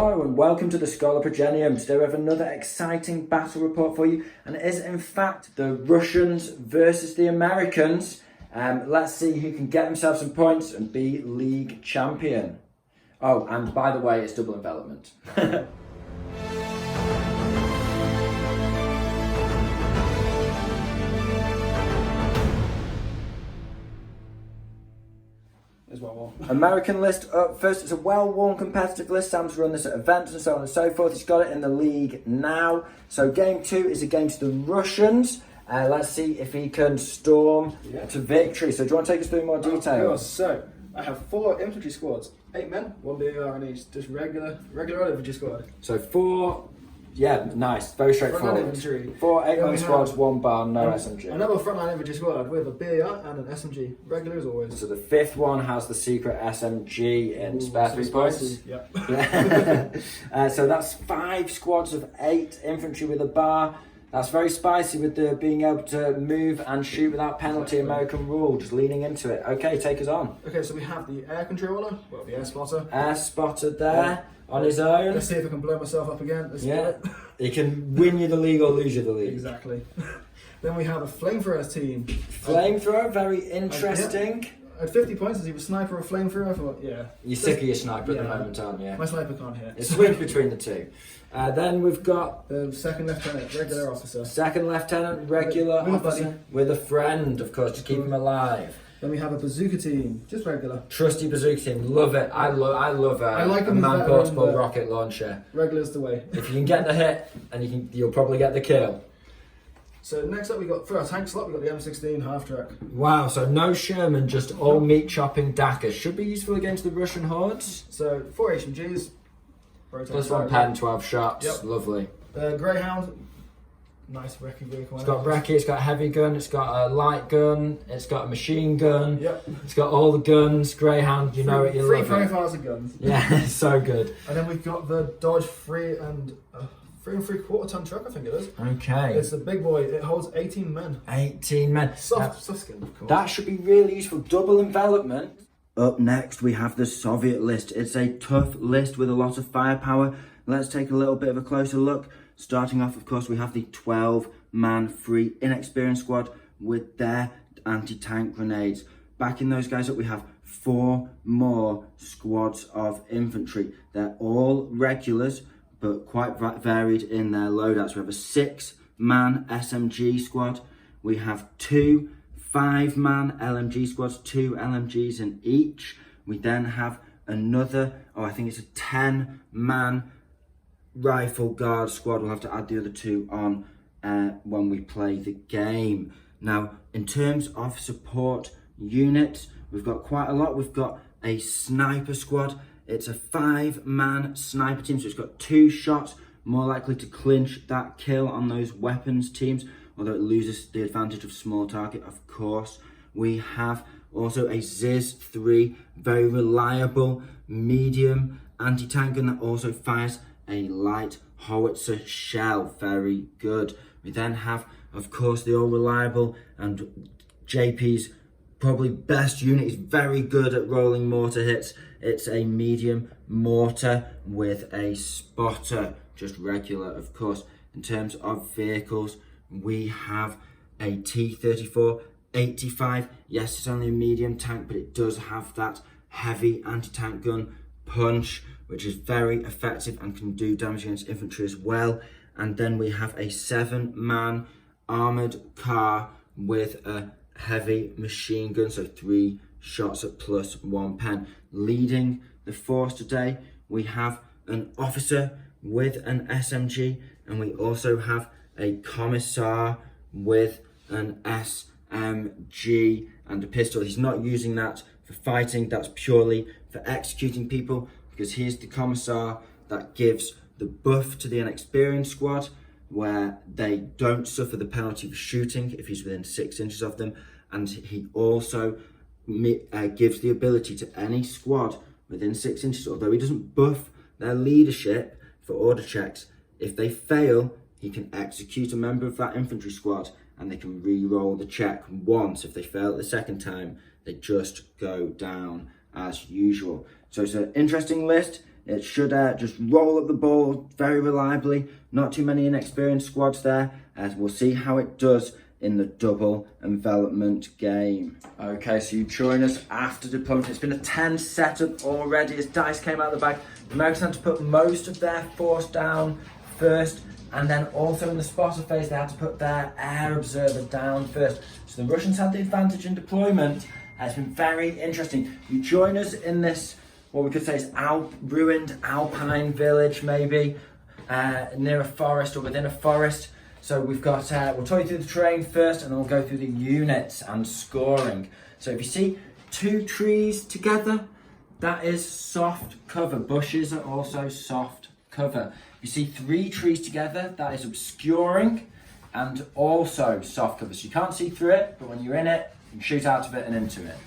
Hello and welcome to the Scholar Progenium. Today we have another exciting battle report for you, and it is in fact the Russians versus the Americans. Let's see who can get themselves some points and be league champion. Oh, and by the way, it's double envelopment. American list up first. It's a well-worn competitive list. Sam's run this at events and so on and so forth. He's got it in the league now. So game 2 is against the Russians. Let's see if he can storm to victory. So do you want to take us through more detail? Of course. So I have 4 infantry squads, 8 men, 1 BAR in each, just regular infantry squad. So 4, yeah, nice, very straightforward. Infantry. 4 8-man squads, 1 bar, no SMG. Another frontline infantry squad with a BAR and an SMG, regular as always. So the 5th one has the secret SMG in spare 3 points. Yep. So that's 5 squads of 8 infantry with a bar. That's very spicy with the being able to move and shoot without penalty, American rule, just leaning into it. Okay, take us on. Okay, so we have the air controller, well, the air spotter. Air spotter there on his own. Let's see if I can blow myself up again. Let's do it. He can win you the league or lose you the league. Exactly. Then we have a flamethrower team. Flamethrower, very interesting. At 50 points, is he a sniper or a flamethrower? I thought, yeah. You're sick of your sniper at the moment, aren't you? My sniper can't hit. It's switch between the two. Then we've got the second lieutenant, regular officer. Second lieutenant, regular officer. With a friend, of course, to keep him alive. Then we have a bazooka team, just regular. Trusty bazooka team, love it. I love like a man-portable rocket launcher. Regular's the way. If you can get the hit, and you'll probably get the kill. So next up, we got for our tank slot, we got the M16 half track. Wow, so no Sherman, just all meat chopping Dakar. Should be useful against the Russian hordes. So 4 HMGs. Plus 1 pen, 12 shots. Yep. Lovely. Greyhound. Nice recce vehicle. It's got recce, it's got a heavy gun, it's got a light gun, it's got a machine gun. Yep. It's got all the guns. Greyhound, you know it, you love it. 3 profiles of guns. Yeah, so good. And then we've got the Dodge 3 3¾ ton truck, I think it is. Okay. It's a big boy. It holds 18 men. 18 men. Soft skin, of course. That should be really useful. Double envelopment. Up next, we have the Soviet list. It's a tough list with a lot of firepower. Let's take a little bit of a closer look. Starting off, of course, we have the 12-man free inexperienced squad with their anti-tank grenades. Backing those guys up, we have 4 more squads of infantry. They're all regulars, but quite varied in their loadouts. We have a 6-man SMG squad. We have 2 5-man LMG squads, 2 LMGs in each. We then have another, I think it's a 10-man rifle guard squad. We'll have to add the other 2 on when we play the game. Now, in terms of support units, we've got quite a lot. We've got a sniper squad. It's a 5-man sniper team, so it's got 2 shots, more likely to clinch that kill on those weapons teams, although it loses the advantage of small target, of course. We have also a ZIS-3, very reliable medium anti-tank gun that also fires a light howitzer shell, very good. We then have, of course, the all-reliable and JP's probably best unit. Is very good at rolling mortar hits. It's a medium mortar with a spotter, just regular, of course. In terms of vehicles, we have a T-34 85. Yes, it's only a medium tank, but it does have that heavy anti-tank gun punch, which is very effective and can do damage against infantry as well. And then we have a 7-man armoured car with a heavy machine gun, so 3 shots at plus 1 pen. Leading the force today, we have an officer with an SMG, and we also have a commissar with an SMG and a pistol. He's not using that for fighting, that's purely for executing people, because he's the commissar that gives the buff to the inexperienced squad, where they don't suffer the penalty for shooting if he's within 6 inches of them, and he also gives the ability to any squad within 6 inches, although he doesn't buff their leadership for order checks. If they fail, he can execute a member of that infantry squad and they can re-roll the check once. If they fail it the second time, they just go down as usual. So it's an interesting list. It should just roll up the ball very reliably. Not too many inexperienced squads there, as we'll see how it does in the double envelopment game. Okay, so you join us after deployment. It's been a tense setup already as dice came out of the bag. The Americans had to put most of their force down first, and then also in the spotter phase they had to put their air observer down first. So the Russians had the advantage in deployment. It's been very interesting. You join us in this, what we could say is ruined alpine village, maybe, near a forest or within a forest. So we've got, we'll talk you through the terrain first, and then we'll go through the units and scoring. So if you see 2 trees together, that is soft cover. Bushes are also soft cover. If you see 3 trees together, that is obscuring and also soft cover. So you can't see through it, but when you're in it, you can shoot out of it and into it.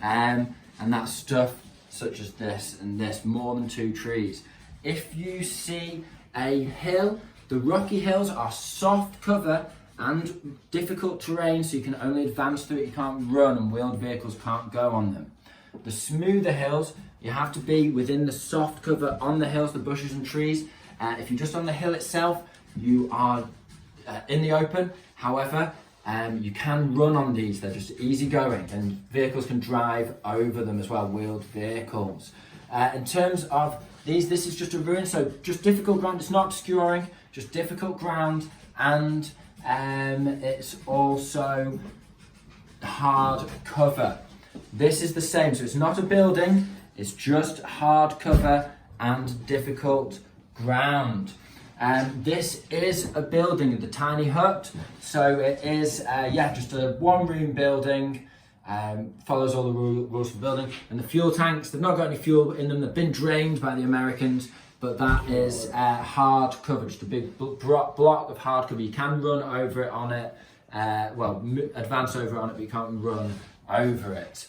And that's stuff such as this and this, more than 2 trees. If you see a hill, the rocky hills are soft cover and difficult terrain, so you can only advance through it, you can't run, and wheeled vehicles can't go on them. The smoother hills, you have to be within the soft cover on the hills, the bushes and trees. If you're just on the hill itself, you are in the open. However, you can run on these, they're just easy going, and vehicles can drive over them as well, wheeled vehicles. In terms of these, this is just a ruin, so just difficult ground, it's not obscuring, just difficult ground, and it's also hard cover. This is the same, so it's not a building, it's just hard cover and difficult ground. This is a building, the tiny hut, so it is just a 1-room building, follows all the rules for building. And the fuel tanks, they've not got any fuel in them, they've been drained by the Americans, but that is hard cover, just a big block of hard cover. You can run over it on it, advance over it on it, but you can't run over it.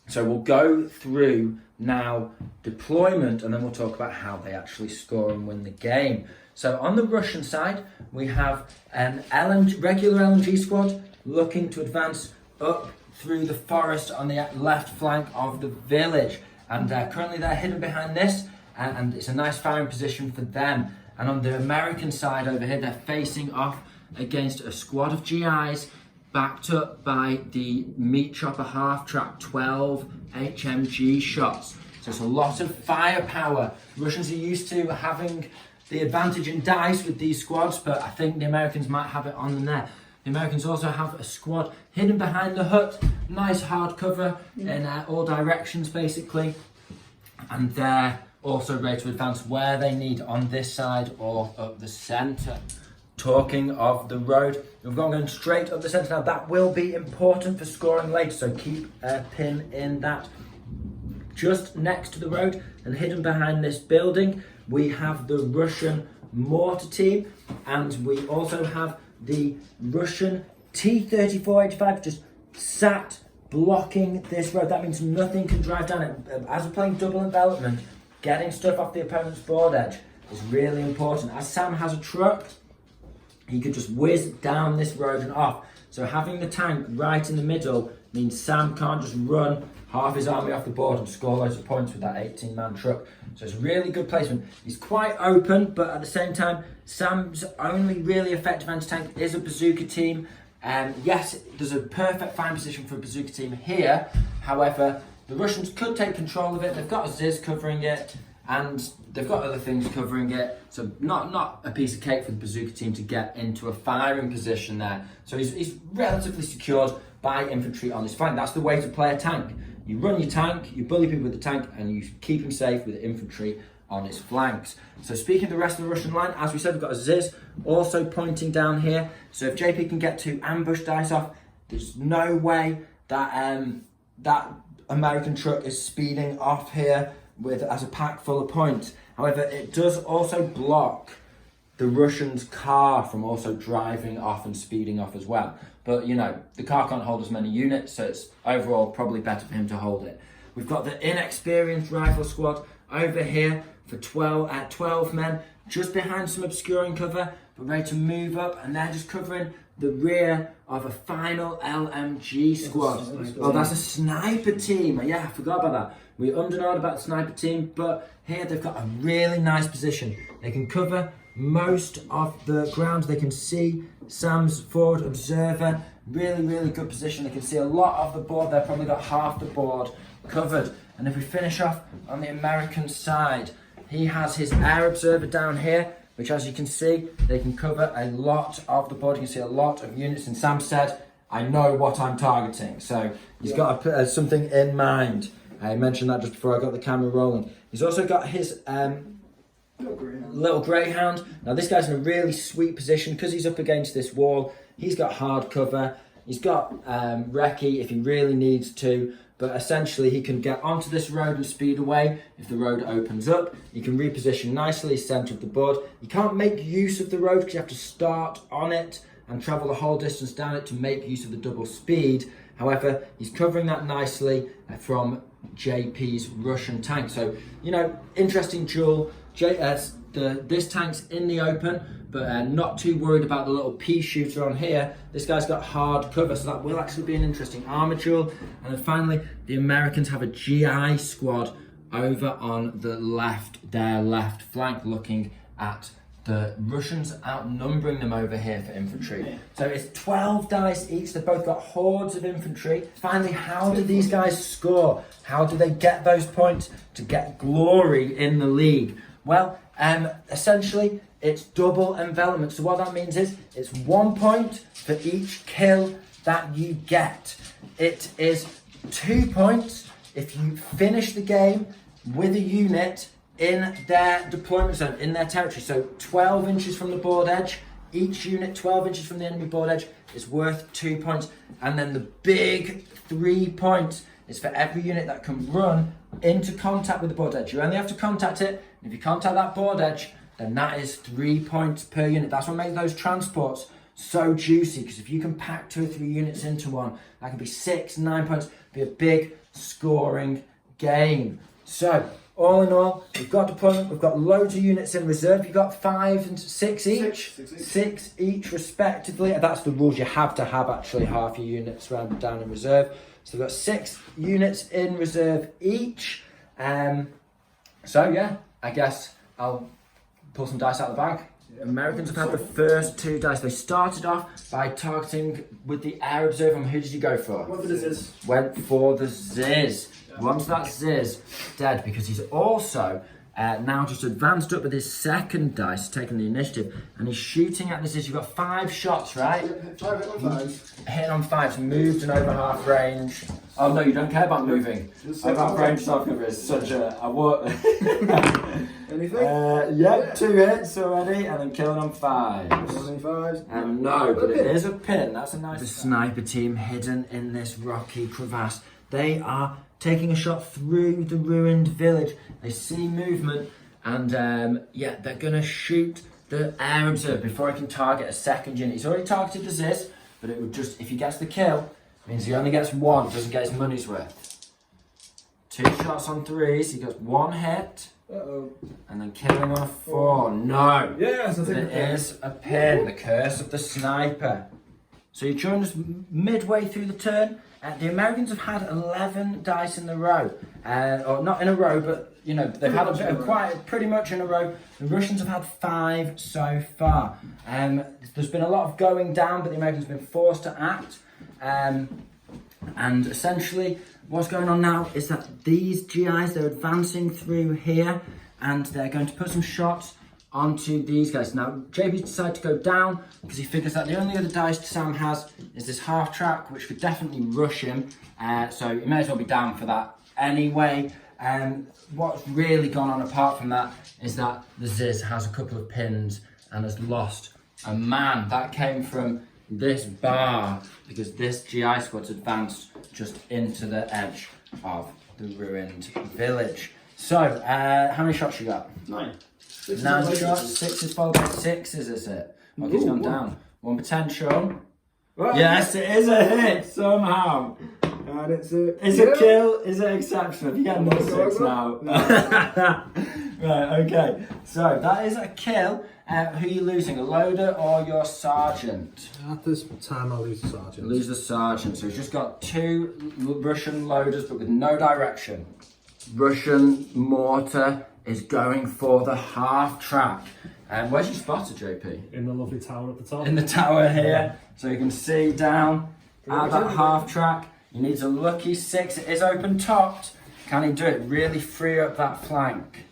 So we'll go through now deployment, and then we'll talk about how they actually score and win the game. So on the Russian side, we have an regular LNG squad looking to advance up through the forest on the left flank of the village, and currently they're hidden behind this, and it's a nice firing position for them. And on the American side over here, they're facing off against a squad of GIs backed up by the meat chopper half-track 12 HMG shots. So it's a lot of firepower. Russians are used to having the advantage in dice with these squads, but I think the Americans might have it on them there. The Americans also have a squad hidden behind the hut, nice hard cover in all directions basically, and they're also ready to advance where they need on this side or up the centre. Talking of the road, we've gone going straight up the centre now. That will be important for scoring later, so keep a pin in that. Just next to the road and hidden behind this building, we have the Russian mortar team, and we also have the Russian T-34-85 just sat blocking this road. That means nothing can drive down it. As we're playing double envelopment, getting stuff off the opponent's board edge is really important. As Sam has a truck, he could just whiz down this road and off. So having the tank right in the middle means Sam can't just run half his army off the board and score loads of points with that 18-man truck. So it's really good placement. He's quite open, but at the same time, Sam's only really effective anti-tank is a bazooka team. Yes, there's a perfect fine position for a bazooka team here. However, the Russians could take control of it. They've got a Ziz covering it, and they've got other things covering it. So not a piece of cake for the bazooka team to get into a firing position there. So he's relatively secured by infantry on his flank. That's the way to play a tank. You run your tank, you bully people with the tank, and you keep him safe with infantry on his flanks. So speaking of the rest of the Russian line, as we said, we've got a Ziz also pointing down here. So if JP can get 2 ambush dice off, there's no way that that American truck is speeding off here as a pack full of points. However, it does also block the Russian's car from also driving off and speeding off as well. But, you know, the car can't hold as many units, so it's overall probably better for him to hold it. We've got the inexperienced rifle squad over here for 12 men, just behind some obscuring cover, but ready to move up, and they're just covering the rear of a final LMG squad. Oh, that's a sniper team. Yeah, I forgot about that. We undernawed about the sniper team, but here they've got a really nice position. They can cover most of the ground. They can see Sam's forward observer. Really good position. They can see a lot of the board. They've probably got half the board covered. And if we finish off on the American side, he has his air observer down here, which, as you can see, they can cover a lot of the board. You can see a lot of units. And Sam said, I know what I'm targeting. So he's got to put something in mind. I mentioned that just before I got the camera rolling. He's also got his little greyhound. Now this guy's in a really sweet position because he's up against this wall. He's got hard cover. He's got recce if he really needs to. But essentially he can get onto this road and speed away if the road opens up. He can reposition nicely, centre of the board. You can't make use of the road because you have to start on it and travel the whole distance down it to make use of the double speed. However, he's covering that nicely from JP's Russian tank. So, you know, interesting duel. This tank's in the open, but not too worried about the little pea shooter on here. This guy's got hard cover, so that will actually be an interesting armor duel. And then finally, the Americans have a GI squad over on the left, their left flank, looking at the Russians outnumbering them over here for infantry. So it's 12 dice each. They've both got hordes of infantry. Finally, how do these guys score? How do they get those points to get glory in the league? Well, essentially, it's double envelopment. So what that means is it's 1 point for each kill that you get. It is 2 points if you finish the game with a unit in their deployment zone, in their territory. So 12 inches from the board edge, each unit 12 inches from the enemy board edge is worth 2 points. And then the big 3 points is for every unit that can run into contact with the board edge. You only have to contact it, and if you contact that board edge, then that is 3 points per unit. That's what makes those transports so juicy, because if you can pack 2 or 3 units into one, that can be 6, 9 points, be a big scoring game. So, all in all, we've got deployment, we've got loads of units in reserve. You've got 5 and 6 each? Six each respectively. That's the rules. You have to have actually half your units rounded down in reserve. So we've got 6 units in reserve each. So yeah, I guess I'll pull some dice out of the bag. Americans have had the first 2 dice. They started off by targeting with the air observer. Who did you go for? Went for the Ziz. Went for the Ziz. Once that Ziz, dead, because he's also now just advanced up with his second dice, taking the initiative, and he's shooting at the Ziz. You've got 5 shots, right? 5 hit on 5. Hitting on 5s, moved and over half range. Oh no, you don't care about moving. Over half range self cover is such a Anything? Yeah, 2 hits already, and then killing on 5s. No, but it is a pin. That's a nice. The sniper team hidden in this rocky crevasse. They are taking a shot through the ruined village. They see movement, and yeah, they're gonna shoot the air observer before he can target a second unit. He's already targeted the Ziz, but it would just, if he gets the kill, it means he only gets 1, doesn't get his money's worth. 2 shots on 3s, he gets 1 hit. And then killing on 4. No! Yes, I think it is a pin. The curse of the sniper. So you join us midway through the turn. The Americans have had 11 dice in a row. Or not in a row, but you know, they've had a bit of quiet, pretty much in a row. The Russians have had 5 so far. There's been a lot of going down, but the Americans have been forced to act. And essentially, what's going on now is that these GIs, they're advancing through here, and they're going to put some shots onto these guys. Now, JP's decided to go down because he figures that the only other dice Sam has is this half track, which could definitely rush him. So he may as well be down for that anyway. What's really gone on apart from that is that the Ziz has a couple of pins and has lost a man. That came from this bar because this GI squad's advanced just into the edge of the ruined village. So, how many shots you got? 9. 9 shots, 6 is followed by 6s, is it? Okay, it's gone down. 1 potential. Well, yes, it is a hit somehow. And it's a kill, is it exceptional? You get another 6 now. Right, okay. So that is a kill. Who are you losing, a loader or your sergeant? At this time, I'll lose the sergeant. Lose the sergeant. So he's just got 2 Russian loaders, but with no direction. Russian mortar is going for the half track. And where's your spotter, JP? In the lovely tower at the top. In the tower here, so you can see down at that half track. He needs a lucky 6. It is open topped. Can he do it? Really free up that flank.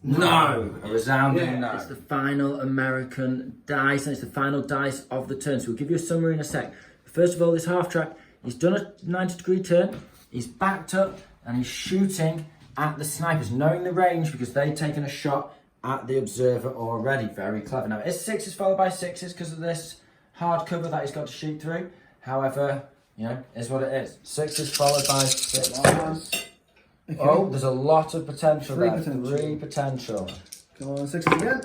No! A resounding no. It's the final American dice, and it's the final dice of the turn. So we'll give you a summary in a sec. First of all, this half track, he's done a 90-degree turn, he's backed up, and he's shooting at the snipers, knowing the range because they've taken a shot at the observer already. Very clever. Now, it's 6s followed by 6s because of this hard cover that he's got to shoot through. However, you know, is what it is. 6s followed by 6s. Okay. Oh, there's a lot of potential Three there. potential. 3 potential. Come on, 6s again.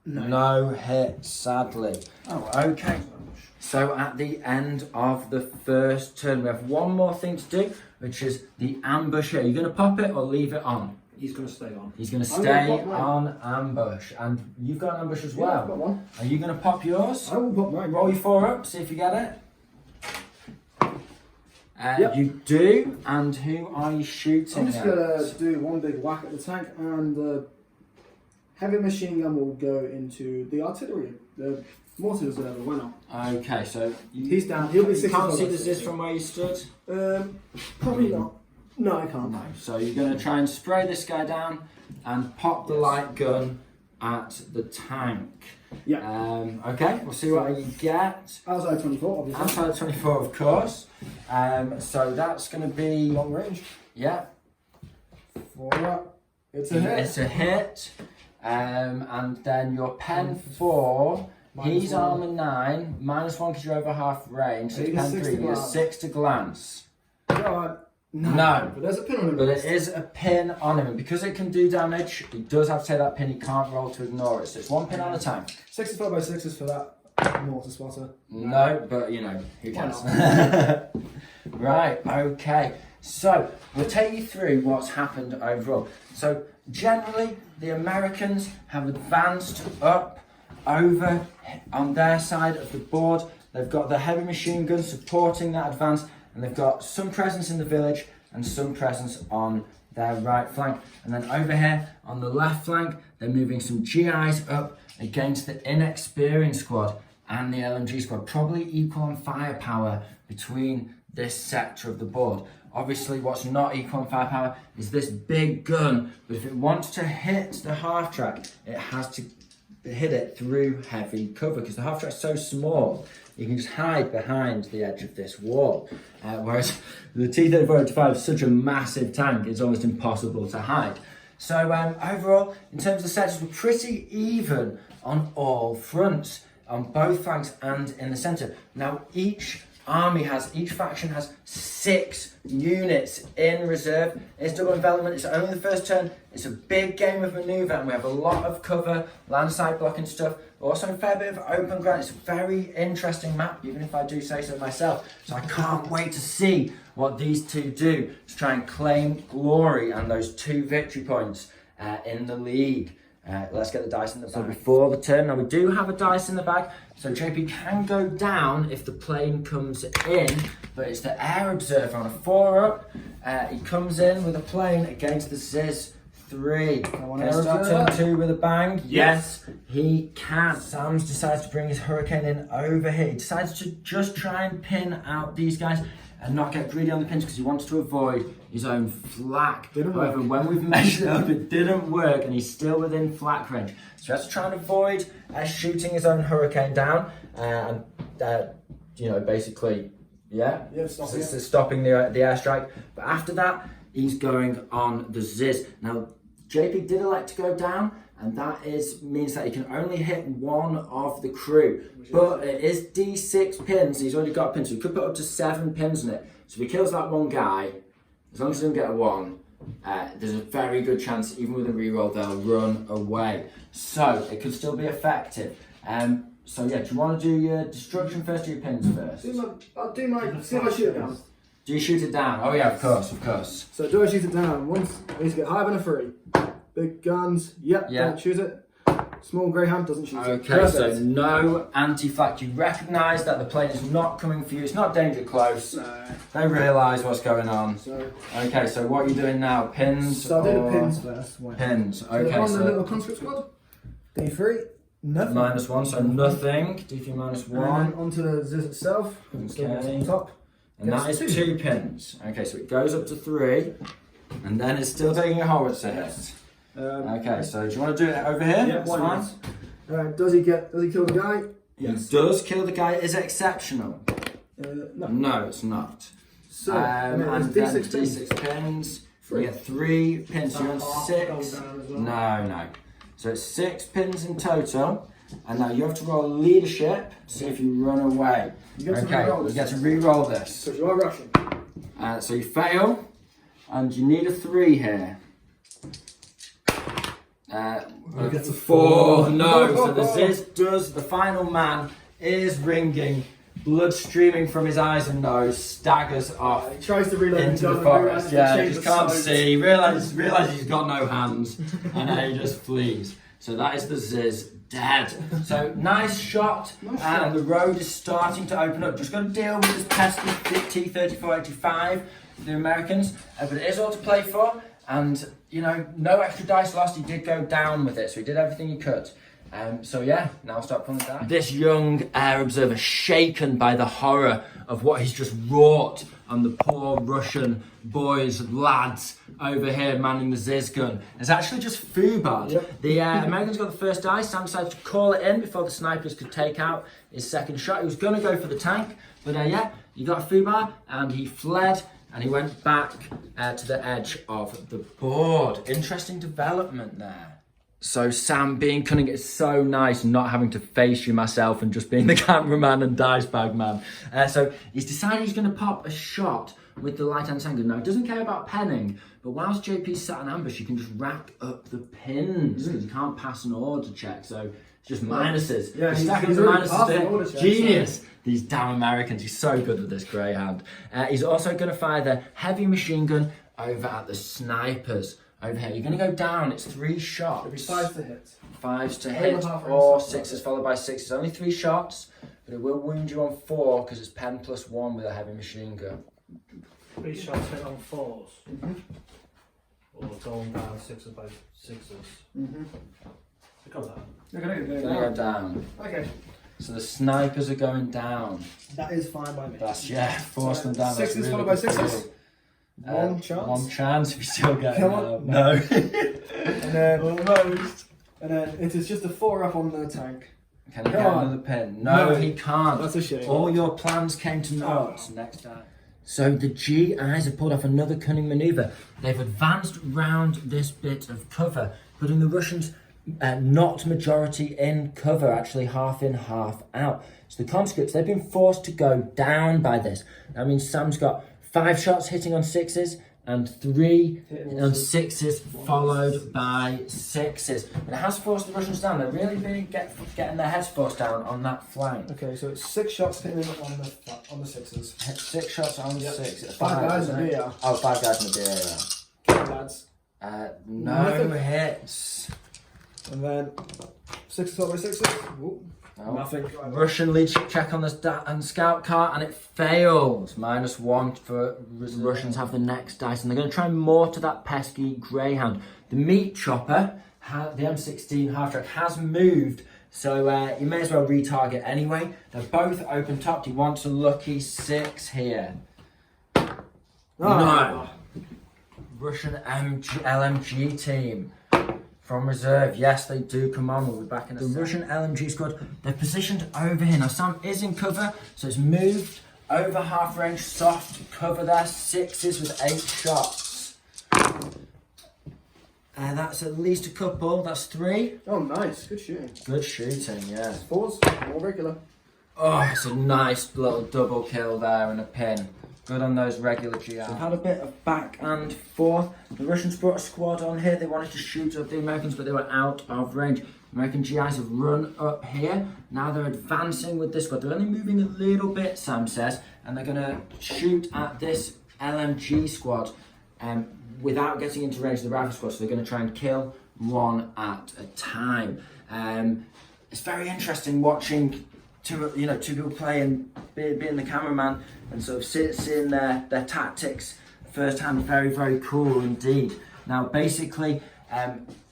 No hit, sadly. Oh, okay. So at the end of the first turn, we have one more thing to do, which is the ambush here. Are you going to pop it or leave it on? He's going to stay on. He's going to I'm stay gonna pop mine. on ambush. And you've got an ambush as Yeah, well. I've got one. Are you going to pop yours? I will pop mine. Roll your 4 up, see if you get it. Yep. You do, and who are you shooting I'm just at? gonna do one big whack at the tank, and the heavy machine gun will go into the artillery. The mortar reserve, why not? Okay, so He's down. He'll be you 6 can't see the Ziz from where you stood? Probably not. No, I can't. No. So you're going to try and spray this guy down and pop the light gun at the tank. Yeah. Okay, we'll see what you get. Outside 24, obviously. Outside 24, of course. So that's going to be Long range. yeah. 4 up. It's a hit. It's a hit. And then your pen 4. He's -1. armor 9, -1 because you're over half range. So He it's gets pen 6 3. to He has glance. 6 to glance. God. No. But there's a pin on him. But it is a pin on him, and because it can do damage, he does have to take that pin. He can't roll to ignore it. So it's 1 pin on the tank. 6 4 by 6s for that mortar spotter. No, but you know, who Why cares? Right, okay. So we'll take you through what's happened overall. So generally, the Americans have advanced up over on their side of the board. They've got the heavy machine guns supporting that advance, and they've got some presence in the village and some presence on their right flank. And then over here on the left flank, they're moving some GIs up against the inexperienced squad and the LMG squad, probably equal on firepower between this sector of the board. Obviously, what's not equal on firepower is this big gun, but if it wants to hit the half track, it has to hit it through heavy cover, because the half track's so small, you can just hide behind the edge of this wall. Whereas the T-34-85 is such a massive tank, it's almost impossible to hide. So overall, in terms of the sectors, we're pretty even on all fronts, on both flanks and in the centre. Now, each faction has 6 units in reserve. It's double envelopment, it's only the first turn, it's a big game of manoeuvre, and we have a lot of cover, landside blocking stuff, also a fair bit of open ground. It's a very interesting map, even if I do say so myself. So I can't wait to see what these two do to try and claim glory and those 2 victory points in the league. Let's get the dice in the bag. So before the turn, now we do have a dice in the bag, so JP can go down if the plane comes in, but it's the air observer on a 4 up. He comes in with a plane against the Ziz 3. Can I start turn 2 with a bang? Yes, he can. Sam's decides to bring his Hurricane in over here. He decides to just try and pin out these guys and not get greedy on the pins because he wants to avoid his own flak. However, when we've measured it up, it didn't work, and he's still within flak range. So he has to try and avoid shooting his own Hurricane down, and you know, basically, stopping the airstrike. But after that, he's going on the Ziz. Now, JP did elect to go down, and that means that he can only hit 1 of the crew. But it is D6 pins, he's already got pins, so he could put up to 7 pins in it. So if he kills that one guy, as long as he doesn't get a 1, there's a very good chance, even with a reroll, they'll run away. So it could still be effective. So yeah, do you want to do your destruction first or your pins first? I'll do my. See if I shoot it down. Do you shoot it down? Oh yeah, of course. So do I shoot it down? Once I need to get higher than a 3. Big guns. Yep. Yeah. Don't shoot it. Small greyhound doesn't shoot. Okay, so no anti-flak. You recognise that the plane is not coming for you. It's not danger close. They realise what's going on. Okay, so what are you doing now? Pins? So I'll do the pins first. Pins. Okay, Okay, so so the little conscript squad. D3. Nothing. -1, so nothing. D3 -1. And then onto the Ziz itself. Okay. Top. And that is 2 pins. Okay, so it goes up to 3, and then it's still taking a howitzer hit. Okay, so do you want to do it over here? Yeah, That's why fine. not? Does he kill the guy? Yes. He does kill the guy. Is it exceptional? No. No, it's not. So, and then D6 pins. D6 pins. You get 3 pins. So you want 6? No. So it's 6 pins in total. And now you have to roll leadership to see if you run away. You get to re-roll this. Because you are rushing. So you fail, and you need a 3 here. You get a 4. No, so the Ziz does. The final man is ringing, blood streaming from his eyes and nose, staggers off He tries to reload into the forest. Yeah, he just can't see. Realizes he's got no hands, and then he just flees. So that is the Ziz dead. So nice shot, and the road is starting to open up. Just got to deal with this pesky T-3485, the Americans, but it is all to play for. And you know, no extra dice lost. He did go down with it, so he did everything he could. So yeah, now I'll start pulling it down. This young air observer, shaken by the horror of what he's just wrought on the poor Russian boys, lads over here manning the Ziz gun. It's actually just Fubard. Yep. The Americans got the first dice. Sam decided to call it in before the snipers could take out his second shot. He was going to go for the tank, but yeah, he got Fubard and he fled. And he went back to the edge of the board. Interesting development there. So Sam being cunning, it's so nice not having to face you myself and just being the cameraman and dice bag man. So he's decided he's going to pop a shot with the light anti-tank gun. Now, he doesn't care about penning, but whilst JP's sat in ambush, you can just rack up the pins because you can't pass an order check. So it's just minuses. Yeah, he's stacking he's the already minuses passed the there. order check, Genius. So. These damn Americans, he's so good with this greyhound. He's also going to fire the heavy machine gun over at the snipers over here. You're going to go down, it's 3 shots. It'll be 5 to hit. 5s to hit, or 6s followed by 6s. Only 3 shots, but it will wound you on 4 because it's pen +1 with a heavy machine gun. 3 shots hit on 4s. Or going down 6s by 6s. Go down. They're going to Gonna go down. Okay. So the snipers are going down. That is fine by me. That's, force them down. 6s followed by 6s. One chance. 1 chance if you still get Come it. on. No. And then, Almost. and then it is just a 4 up on the tank. Can he Come get on. another pin? No, No. he can't. That's a shame. All your plans came to naught next time. So the GIs have pulled off another cunning manoeuvre. They've advanced round this bit of cover, putting the Russians not majority in cover, actually half in, half out. So the conscripts, they've been forced to go down by this. That means Sam's got 5 shots hitting on 6s and 3 on 6s followed by 6s. And it has forced the Russians down. They're really getting their heads forced down on that flank. Okay, so it's 6 shots hitting him on the 6s. Hit 6 shots on 6s. 5 guys in the BR. Oh, 5 guys in the BR, Okay, lads. no Nothing. hits. And then 6s followed by 6s. Ooh. No. Nothing. Russian leadership check on the scout car, and it fails. -1 for Russians have the next dice, and they're going to try and mortar that pesky greyhound. The meat chopper, the M16 half track, has moved, so you may as well retarget anyway. They're both open topped. He wants a lucky 6 here. No. Russian LMG team. From reserve, yes, they do come on. We'll be back in a second. The Russian LMG squad, they're positioned over here. Now, Sam is in cover, so it's moved over half range, soft cover there. 6s with 8 shots. That's at least a couple. That's 3. Oh, nice. Good shooting. Good shooting, yeah. 4s, more regular. Oh, it's a nice little double kill there and a pin. Good on those regular GIs. We've had a bit of back and forth. The Russians brought a squad on here. They wanted to shoot at the Americans, but they were out of range. American GIs have run up here. Now they're advancing with this squad. They're only moving a little bit, Sam says, and they're going to shoot at this LMG squad without getting into range of the rifle squad. So they're going to try and kill one at a time. It's very interesting watching two people play and being the cameraman and sort of seeing their tactics firsthand. Very, very cool indeed. Now, basically,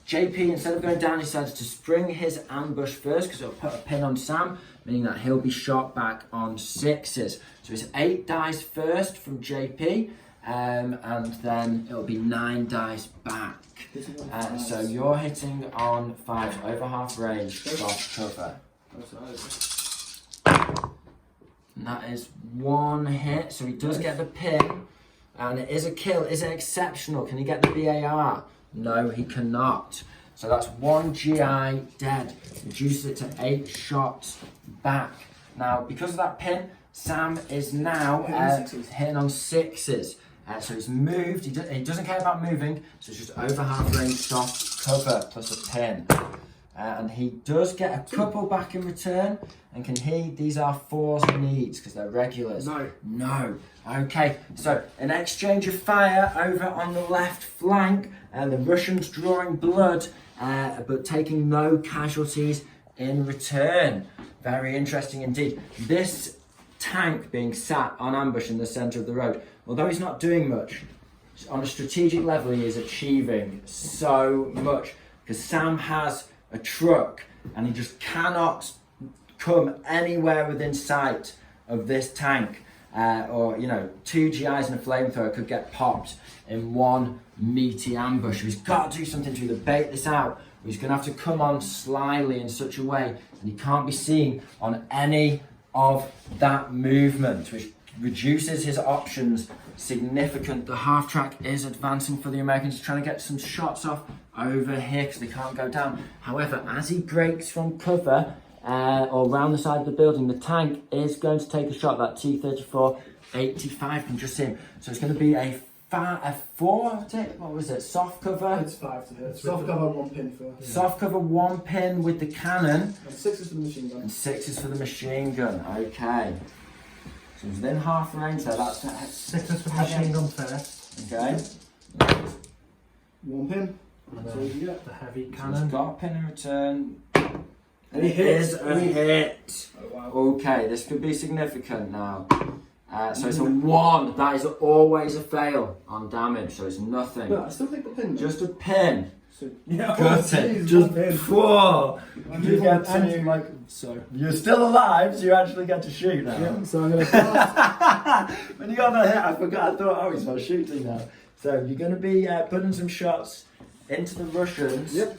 JP, instead of going down, he decides to spring his ambush first because it'll put a pin on Sam, meaning that he'll be shot back on 6s. So it's 8 dice first from JP, and then it'll be 9 dice back. So you're hitting on 5s, over half range, soft cover. And that is 1 hit, so he does get the pin, and it is a kill. Is it exceptional? Can he get the BAR? No, he cannot. So that's 1 GI dead. Reduces it to 8 shots back. Now, because of that pin, Sam is now hitting on 6s. So he's moved. He doesn't care about moving, so it's just over half range soft cover plus a pin. And he does get a couple back in return. And can he? These are 4s and needs because they're regulars. No. Okay, so an exchange of fire over on the left flank. The Russians drawing blood, but taking no casualties in return. Very interesting indeed. This tank being sat on ambush in the centre of the road, although he's not doing much, on a strategic level he is achieving so much because Sam has a truck and he just cannot come anywhere within sight of this tank, or 2 GIs and a flamethrower could get popped in one meaty ambush. So he's got to do something to either bait this out, or he's going to have to come on slyly in such a way that he can't be seen on any of that movement, which reduces his options significant. The half track is advancing for the Americans, trying to get some shots off over here because they can't go down. However, as he breaks from cover or round the side of the building, the tank is going to take a shot. That T-34 85 can just see him. So it's going to be a 4, what was it? Soft cover? It's 5 to hit. Soft cover, 1 pin for. Yeah. Soft cover, 1 pin with the cannon. And 6s for the machine gun. And 6s for the machine gun. Okay. So he's within half range there. That's 6s for the machine gun first. Okay. 1 pin. And That's all you get. the heavy So cannon. he's got a pin in return. And he It hits. is a hit. Oh, wow. Okay, this could be significant now. So it's a 1. That is always a fail on damage, so it's nothing. But I still think the pin. Just a pin. So, yeah, Got it. Just pin. 4. You get to, so. You're still alive, so you actually get to shoot now. Yeah, so I'm going to cast. When you got that hit, I forgot. I thought, oh, he's not shooting now. So you're going to be putting some shots into the Russians. Yep.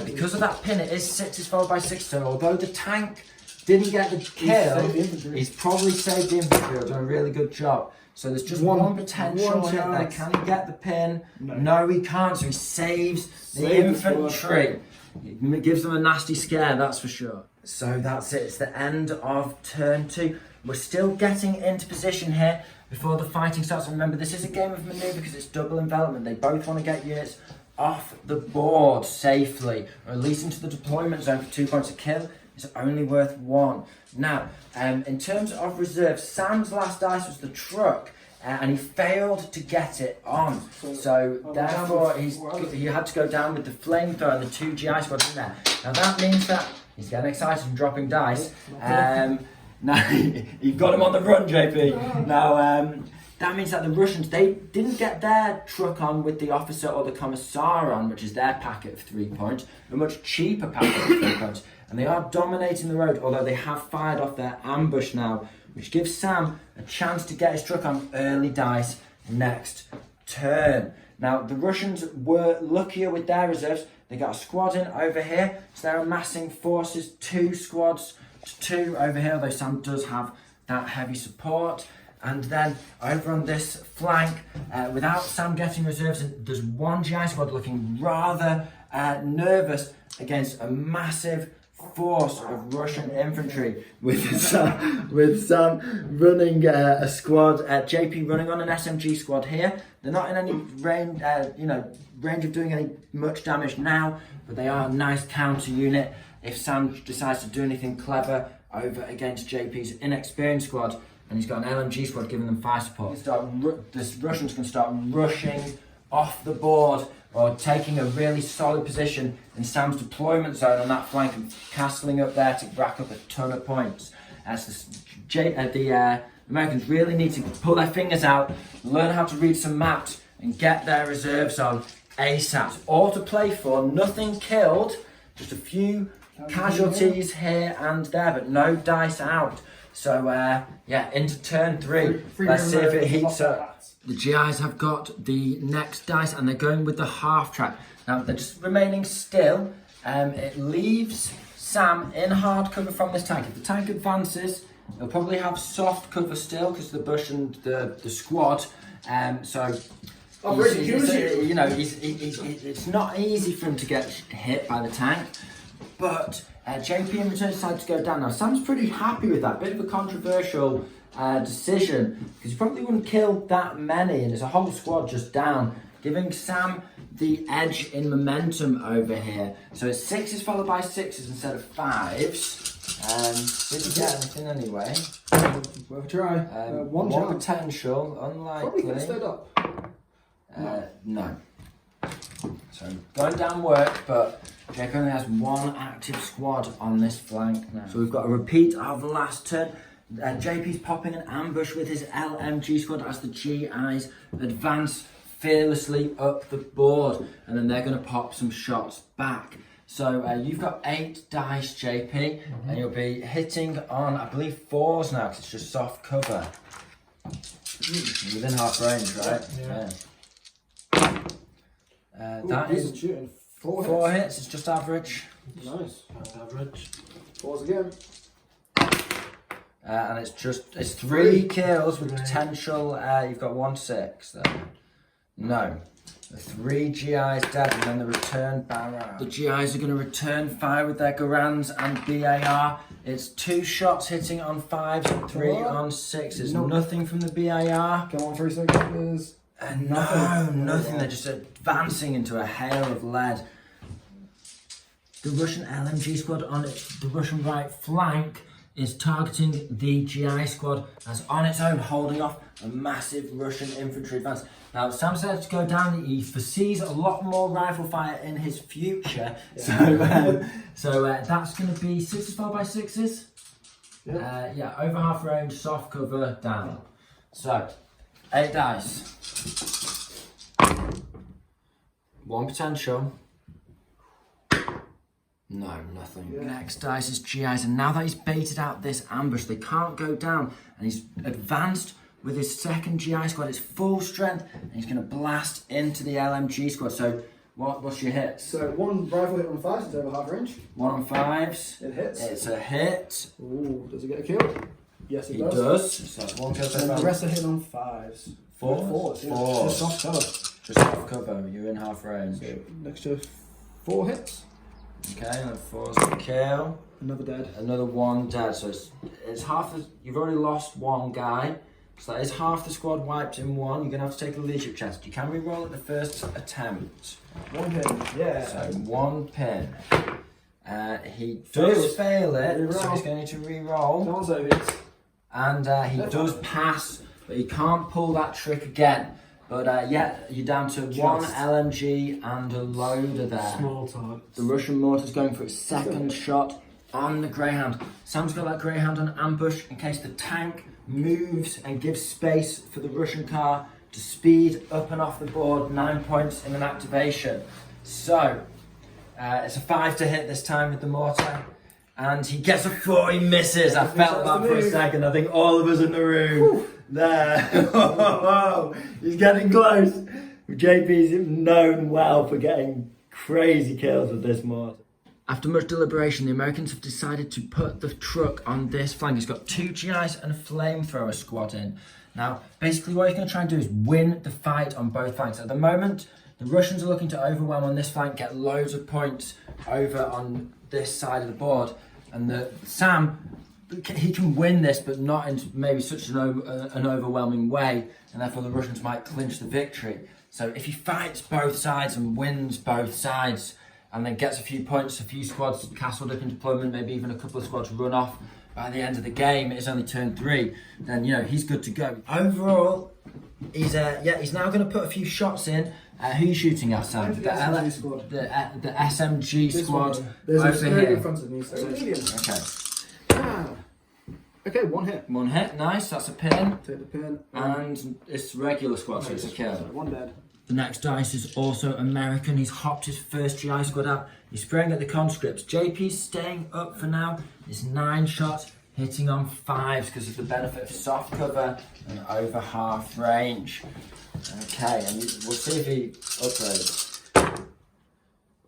Because of that pin, it is 6s followed by 6. So although the tank didn't get the kill, he's probably saved the infantry, or done a really good job. So there's just one potential hit there. Can he get the pin? No, he can't. So he saves the infantry. It gives them a nasty scare, that's for sure. So that's it. It's the end of turn 2. We're still getting into position here before the fighting starts. And remember, this is a game of manoeuvre because it's double envelopment. They both want to get units off the board safely, or at least into the deployment zone for 2 points. A kill is only worth 1. Now, in terms of reserves, Sam's last dice was the truck, and he failed to get it on. So therefore, he had to go down with the flamethrower and the 2 GI squads in there. Now that means that he's getting excited and dropping dice. Now you've got him on the run, JP. Now that means that the Russians, they didn't get their truck on with the officer or the commissar on, which is their packet of 3 points, a much cheaper packet of 3 points. And they are dominating the road, although they have fired off their ambush now, which gives Sam a chance to get his truck on early dice next turn. Now, the Russians were luckier with their reserves. They got a squad in over here, so they're amassing forces, 2 squads to 2 over here, although Sam does have that heavy support. And then over on this flank, without Sam getting reserves, there's 1 GI squad looking rather nervous against a massive force of Russian infantry with Sam running a squad, JP running on an SMG squad here. They're not in any range, range of doing any much damage now, but they are a nice counter unit if Sam decides to do anything clever over against JP's inexperienced squad. And he's got an LMG squad giving them fire support. The Russians can start rushing off the board or taking a really solid position in Sam's deployment zone on that flank and castling up there to rack up a ton of points. As the Americans really need to pull their fingers out, learn how to read some maps, and get their reserves on ASAP. All to play for, nothing killed, just a few casualties here and there, but no dice out. So yeah, into turn 3. Let's see if it heats up. The GIs have got the next dice and they're going with the half track. Now they're just remaining still. It leaves Sam in hard cover from this tank. If the tank advances, they'll probably have soft cover still because the bush and the squad. It's not easy for him to get hit by the tank, but JP in return decided to go down. Now Sam's pretty happy with that. Bit of a controversial decision because you probably wouldn't kill that many, and there's a whole squad just down, giving Sam the edge in momentum over here. So it's 6s followed by 6s instead of 5s. Didn't get anything anyway. Worth a try. One potential, unlikely. Probably could have stayed up. No. So going down work, but Jake only has one active squad on this flank now. So we've got a repeat of last turn. JP's popping an ambush with his LMG squad as the GIs advance fearlessly up the board, and then they're going to pop some shots back. So you've got 8 dice, JP, and you'll be hitting on, I believe, 4s now because it's just soft cover. Within half range, right? Yeah. That is shooting 4 hits. It's just average. Nice. Average. 4s again. And it's 3 kills with potential. You've got 1 6 there. No. The 3 GIs dead, and then the return barrage. The GIs are going to return fire with their Garans and BAR. It's 2 shots hitting on 5s and 3 on 6s. Nothing from the BAR. Come on, 3 seconds. Nothing. They're just advancing into a hail of lead. The Russian LMG squad on the Russian right flank is targeting the GI squad that's on its own, holding off a massive Russian infantry advance. Now, Sam said to go down, he foresees a lot more rifle fire in his future. Yeah. So that's going to be 6s followed by 6s. Yeah, over half range, soft cover, down. So, 8 dice. 1 potential. No, nothing. Yeah. Next dice is GIs, and now that he's baited out this ambush, they can't go down, and he's advanced with his 2nd GI squad. It's full strength, and he's going to blast into the LMG squad. So, what's your hits? So 1 rifle hit on 5s, it's over half range. 1 on 5s. It hits. It's a hit. Ooh, does it get a kill? Yes, it does. It does. So that's 1 kill. And the rest are hitting on 5s. 4s? Yeah. 4s. Just soft cover. Just soft cover. You're in half range. So next to 4 hits. Okay, and 4's a kill. Another dead. Another 1 dead. So it's half the. You've already lost 1 guy. So that is half the squad wiped in 1. You're going to have to take a leadership test. You can re-roll at the first attempt. 1 pin, yeah. So 1 pin. He does fail it, so he's going to re-roll. Can't save it. And he does pass, but he can't pull that trick again. But yeah, you're down to 1 LMG and a loader there. Small targets. The Russian mortar's going for its 2nd shot on the Greyhound. Sam's got that Greyhound on ambush in case the tank moves and gives space for the Russian car to speed up and off the board. 9 points in an activation. So, it's a 5 to hit this time with the mortar. And he gets a 4, he misses. I felt that for a second. I think all of us in the room. There. He's getting close. JP's known well for getting crazy kills with this mortar. After much deliberation, the Americans have decided to put the truck on this flank. It's got 2 GIs and a flamethrower squad in. Now, basically what he's going to try and do is win the fight on both flanks. At the moment, the Russians are looking to overwhelm on this flank, get loads of points over on this side of the board. And Sam, he can win this, but not in maybe such an overwhelming way, and therefore the Russians might clinch the victory. So if he fights both sides and wins both sides, and then gets a few points, a few squads castled up in deployment, maybe even a couple of squads run off by the end of the game, it's only turn 3, then he's good to go. Overall, he's now going to put a few shots in Who are you shooting at, Sam? The SMG squad. The SMG This squad one. There's a over snake in here. front of me, so medium. Okay. Ah. Okay, one hit. One hit, nice, that's a pin. Take the pin. And it's regular squad, so it's a kill. One dead. The next dice is also American. He's hopped his first GI squad out. He's spraying at the conscripts. JP's staying up for now. It's 9 shots, hitting on 5s because of the benefit of soft cover and over half range. Okay, and we'll see if he upgrades.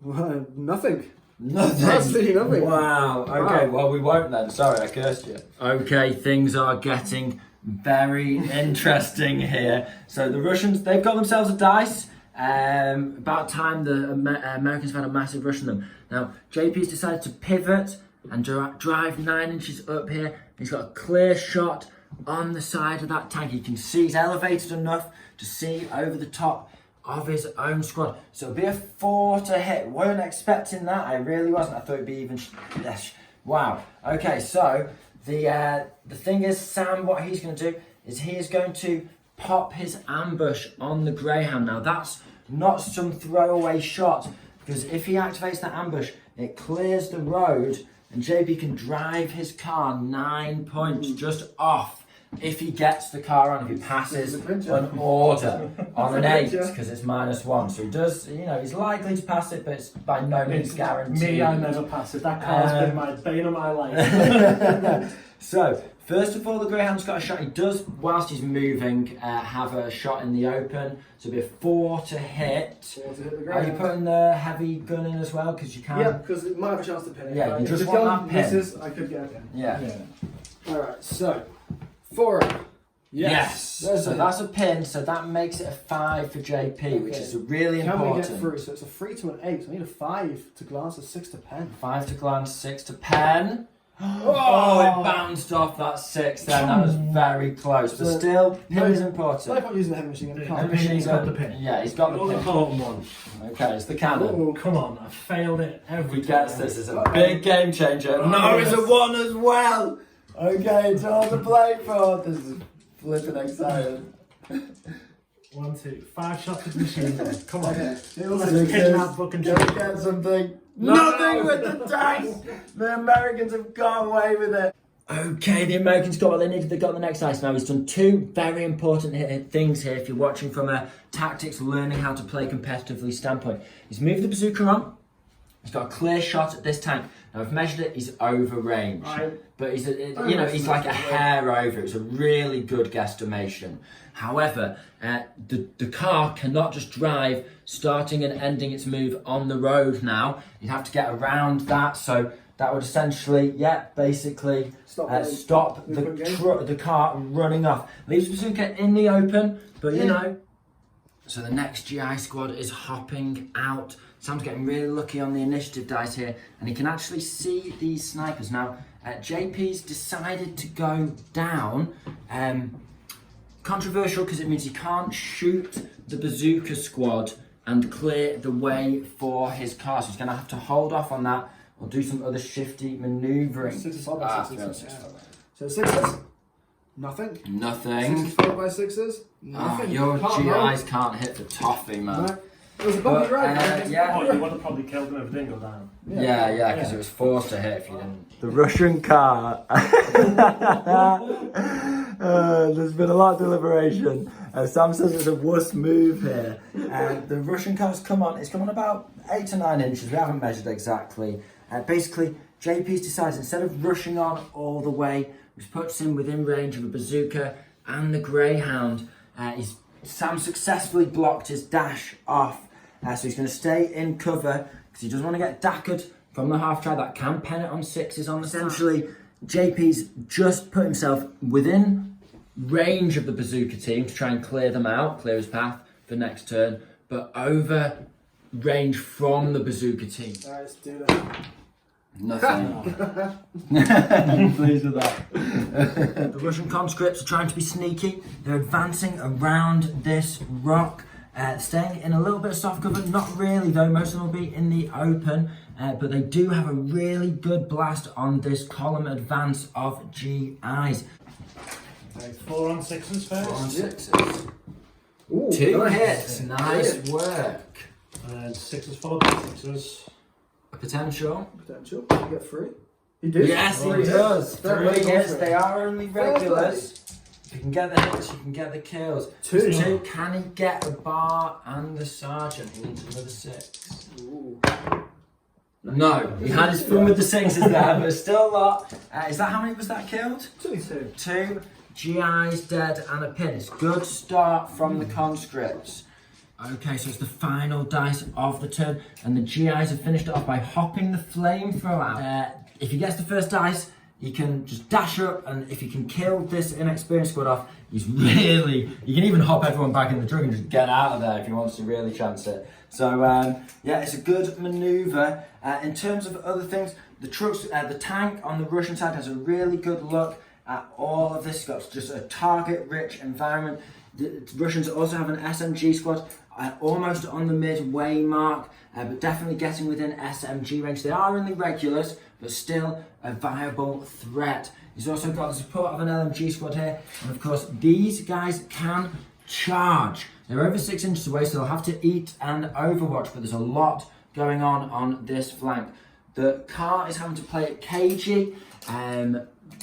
Well, nothing. Nothing. Absolutely nothing. Wow. Okay, well we won't then. Sorry, I cursed you. Okay, things are getting very interesting here. So the Russians, they've got themselves a dice. About time the Americans have had a massive rush on them. Now, JP's decided to pivot and drive 9 inches up here. He's got a clear shot on the side of that tank. You can see he's elevated enough to see over the top of his own squad. So it'll be a 4 to hit. Weren't expecting that. I really wasn't. I thought it'd be even less. Wow. Okay, so the thing is, Sam, what he's going to do is he is going to pop his ambush on the Greyhound. Now that's not some throwaway shot, because if he activates that ambush, it clears the road and JP can drive his car 9 points just off if he gets the car on, if he passes an order on an 8, because it's -1. So he does, you know, he's likely to pass it, but it's by no means guaranteed. Me, I never pass it. That car's been my bane of my life. So, first of all, the Greyhound's got a shot. He does, whilst he's moving, have a shot in the open. So it'll be a 4 to hit. 4 to hit the Are you Greyhound. putting the heavy gun in as well? Because you can. Yeah, because it might have a chance to pin it. Yeah, you If just the want gun that pin. misses, I could get a pin. Yeah. Alright, so 4 up. Yes. There's So a that's a pin. So that makes it a 5 for JP, which Okay. is really Can we get important. through? So it's a 3 to an 8. So I need a 5 to glance, a 6 to pen. 5 to glance, 6 to pen. Oh, it bounced off that 6 then. That was very close. But So, still, pin is no important. point using the heavy machine gun. The Can't. heavy machine's got the pin. Yeah, he's got the All the pin. important one. Okay, it's the cannon. Oh, Come on, I failed it If every he time. gets this, it's a big game changer. Oh, No, it's a yes. 1 as well. Okay, it's all to play for. This is flipping exciting. 1, 2, 5 shots with the machine gun. Come on. Okay. It was Let's a hit that fucking Gonna shot. get something. No. Nothing with the dice. The Americans have got away with it. Okay, the Americans got what they needed. They got the next dice. Now he's done 2 very important things here. If you're watching from a tactics, learning how to play competitively standpoint, he's moved the bazooka on. He's got a clear shot at this tank. Now I've measured it. He's over range, but he's he's like a hair over. It's a really good guesstimation. However, the car cannot just drive, starting and ending its move on the road. Now you'd have to get around that. So that would essentially, basically stop the car running off. Leaves bazooka in the open, but you know. So the next GI squad is hopping out. Sam's getting really lucky on the initiative dice here, and he can actually see these snipers. Now, JP's decided to go down. Controversial because it means he can't shoot the bazooka squad and clear the way for his car. So he's going to have to hold off on that or do some other shifty manoeuvring. 6 is followed by 6. So 6s. Nothing. 6 Nothing. is followed by 6s. Oh, Nothing. your Can't roll. GIs can't hit the toffee, man. No. It was a bumpy But, ride. yeah. Oh, you would have probably killed him if it didn't go down. Yeah, because it was forced to hit if you didn't. The Russian car. There's been a lot of deliberation. Sam says it's a worse move here. The Russian car's come on. It's come on about 8 to 9 inches. We haven't measured exactly. Basically, JP's decided instead of rushing on all the way, which puts him within range of a bazooka and the Greyhound, Sam successfully blocked his dash off. So he's going to stay in cover because he doesn't want to get dackered from the half try. That can pen it on 6s on. Essentially, JP's just put himself within range of the bazooka team to try and clear them out, clear his path for next turn, but over range from the bazooka team. Alright, let's do that. Nothing. I'm pleased with that. The Russian conscripts are trying to be sneaky. They're advancing around this rock, staying in a little bit of soft cover. Not really though, most of them will be in the open, but they do have a really good blast on this column advance of GIs. Right, 4 on 6s first. 4 on 6s. Ooh, 2 nice. hits. Nice work. And 6s followed by 6s. Potential. Potential. You get 3. He did. Yes, he Three does. hits. Very 3 hits. confident. They are only regulars. If you can get the hits, you can get the kills. 2. Can he get a bar and the sergeant? He needs another 6. Ooh. No, he had his fun with the 6s there, but still a lot. Is that how many was that killed? 2. 2 GIs dead and a pin. It's a good start from the conscripts. Okay, so it's the final dice of the turn, and the GIs have finished it off by hopping the flamethrower out. If he gets the first dice, he can just dash up, and if he can kill this inexperienced squad off, he can even hop everyone back in the truck and just get out of there if he wants to really chance it. So yeah, it's a good manoeuvre. In terms of other things, the trucks, the tank on the Russian side has a really good look at all of this. It's got just a target-rich environment. The Russians also have an SMG squad almost on the midway mark, but definitely getting within SMG range. They are only regulars, but still a viable threat. He's also got the support of an LMG squad here, and of course these guys can charge. They're over 6 inches away, so they'll have to eat and overwatch, but there's a lot going on this flank. The car is having to play it cagey,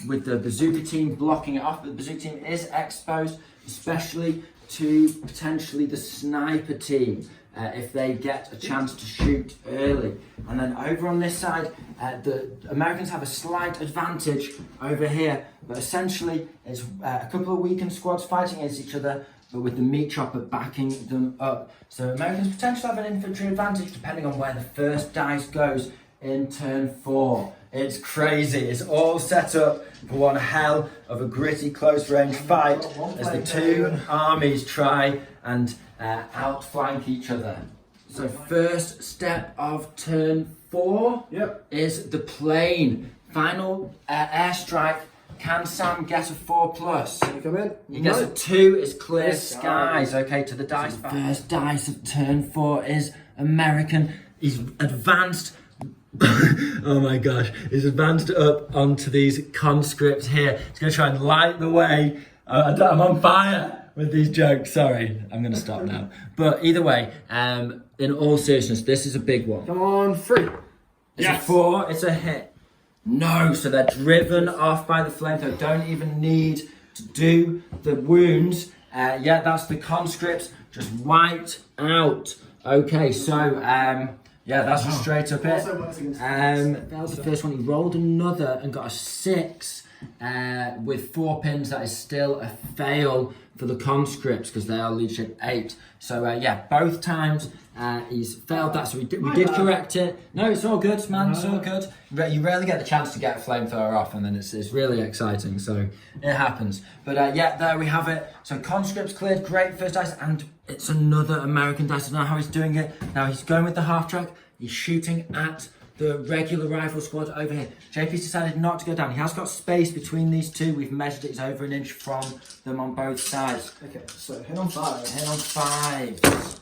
with the bazooka team blocking it off, but the bazooka team is exposed, especially to potentially the sniper team if they get a chance to shoot early. And then over on this side, the Americans have a slight advantage over here, but essentially it's a couple of weakened squads fighting against each other, but with the meat chopper backing them up. So Americans potentially have an infantry advantage depending on where the first dice goes in turn 4. It's crazy. It's all set up for one hell of a gritty close range fight as the 2 armies try and outflank each other. So first step of turn 4 is the plane. Final airstrike. Can Sam get a 4+? Can you come in? He gets a 2, it's clear skies. Okay, to the dice. First dice of turn 4 is American. He's advanced. Oh my gosh, he's advanced up onto these conscripts here. He's going to try and light the way. I'm on fire with these jokes. Sorry, I'm going to stop now. But either way, in all seriousness, this is a big one. Come on, 3. It's a 4, it's a hit. No, so they're driven off by the flamethrower. Don't even need to do the wounds. Yeah, that's the conscripts just wiped out. Okay, so yeah, that's a straight up hit. That was the first one. He rolled another and got a 6 with 4 pins. That is still a fail for the conscripts because they are leadership 8. So yeah, both times he's failed that. So we did correct it. No, it's all good, man. It's all good. You rarely get the chance to get a flamethrower off, and then it's really exciting. So it happens. But yeah, there we have it. So conscripts cleared. Great first dice, and it's another American dice. I don't know how he's doing it. Now he's going with the half track. He's shooting at the regular rifle squad over here. JP's decided not to go down. He has got space between these 2. We've measured it. It's over 1 inch from them on both sides. Okay, so hit on 5. Hit on 5.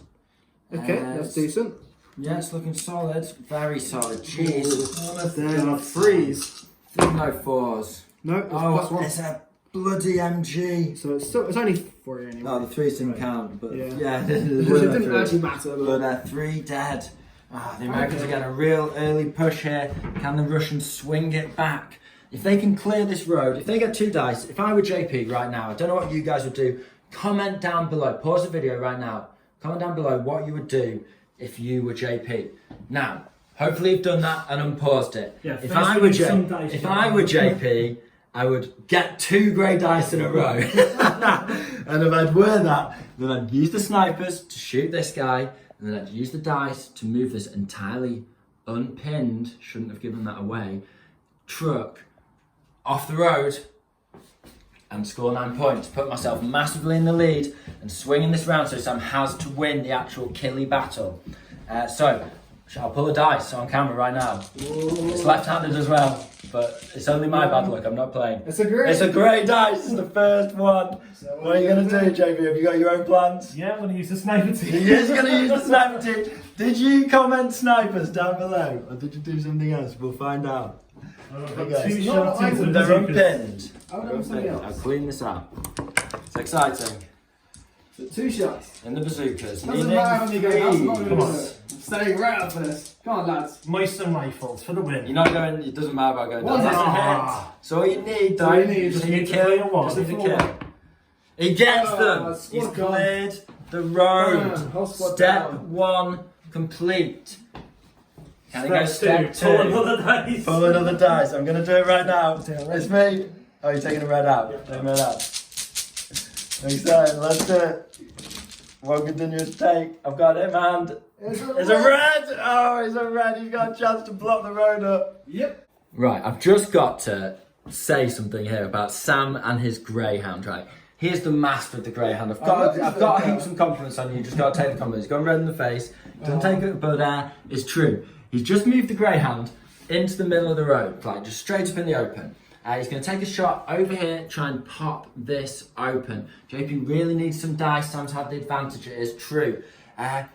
Okay, that's decent. Yeah, it's looking solid. Very solid. Jeez. There are 3s. 3 no 4s. No, it's +1. It's a bloody MG. So it's only 4 anyway. Oh, the 3s didn't count, but yeah, it didn't actually matter. But 3 dead. The Americans are getting a real early push here. Can the Russians swing it back? If they can clear this road, if they get 2 dice, if I were JP right now, I don't know what you guys would do. Comment down below. Pause the video right now. Comment down below what you would do if you were JP. Now, hopefully you've done that and unpaused it. Yeah, if I were JP, I would get 2 grey dice in a row. And if I'd wear that, then I'd use the snipers to shoot this guy, and then I'd use the dice to move this entirely unpinned, shouldn't have given that away, truck off the road and score 9 points. Put myself massively in the lead and swinging this round so Sam has to win the actual killy battle. So, I'll pull a dice on camera right now. Ooh. It's left-handed as well, but it's only my bad luck. I'm not playing. It's a great dice. It's the first one. So what are you going to do, JB? Have you got your own plans? Yeah, I'm going to use the sniper team. He is going to use the sniper team. Did you comment snipers down below, or did you do something else? We'll find out. Two shots into the They're bazookas. unpinned. I'll clean this up. It's exciting. So 2 shots. In the bazookas. Doesn't matter when you go down, I'm not Three. going to do it. I'm staying right up for this. Come on, lads. Mice and rifles for the win. You're not going, it doesn't matter about going down. One That's a hit. hit. So all you need, though, all you need is is just a need to play a kill. one. Just need a Just a kill. He gets Oh, them. squad He's gone. cleared the road. Whole squad Step down. 1 complete. Can I go step 2? Pull another dice. Pull another dice. I'm going to do it right now. Take a red. It's me. Oh, you're taking a red out. Taking a red out. Excited. Let's do it. One continuous take. I've got it in my hand. It's It's a red! Oh, it's a red. You've got a chance to block the road up. Yep. Right, I've just got to say something here about Sam and his greyhound, right? He is the master of the greyhound. I've got to heap some compliments on you. Just got to take the compliments. He's gone red in the face. Doesn't take it, but it's true. He's just moved the greyhound into the middle of the road, like just straight up in the open. He's going to take a shot over here, try and pop this open. JP really needs some dice. Sam's had the advantage. It is true. I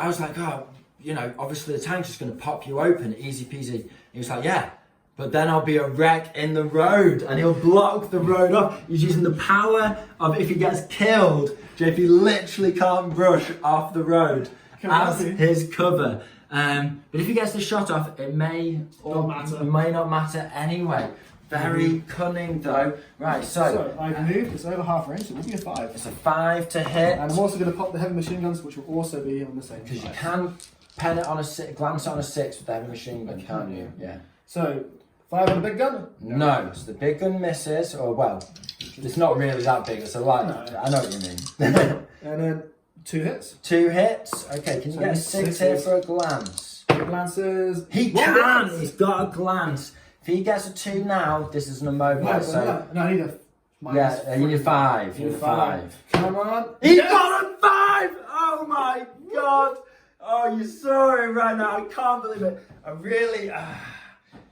was like, oh, you know, obviously the tank's just going to pop you open, easy peasy. He was like, yeah, but then I'll be a wreck in the road and he'll block the road off. He's using the power of if he gets killed, JP literally can't brush off the road as his cover. But if he gets the shot off, it may or may not matter anyway. Very cunning though. Right, so I've moved, it's over half range, so it will be a 5. it's a 5 to hit. And I'm also going to pop the heavy machine guns, which will also be on the same Because you side. can pen it on a 6, glance it on a 6 with the heavy machine gun, can't you? Yeah. So, 5 on the big gun? No, so the big gun misses, or well, it's not really that big, it's a light. No. I know what you mean. And then 2 hits. 2 hits. Okay, can you So get a 6 here sixes. for a glance? 2 glances. He One can! glance. He's got a glance. If he gets a 2 now, this is an immobilise, so... No, I need a minus Yeah, you need a 5. You need a 5. Come on. He got a 5! Oh my god! Oh, you saw it right now. I can't believe it. I really,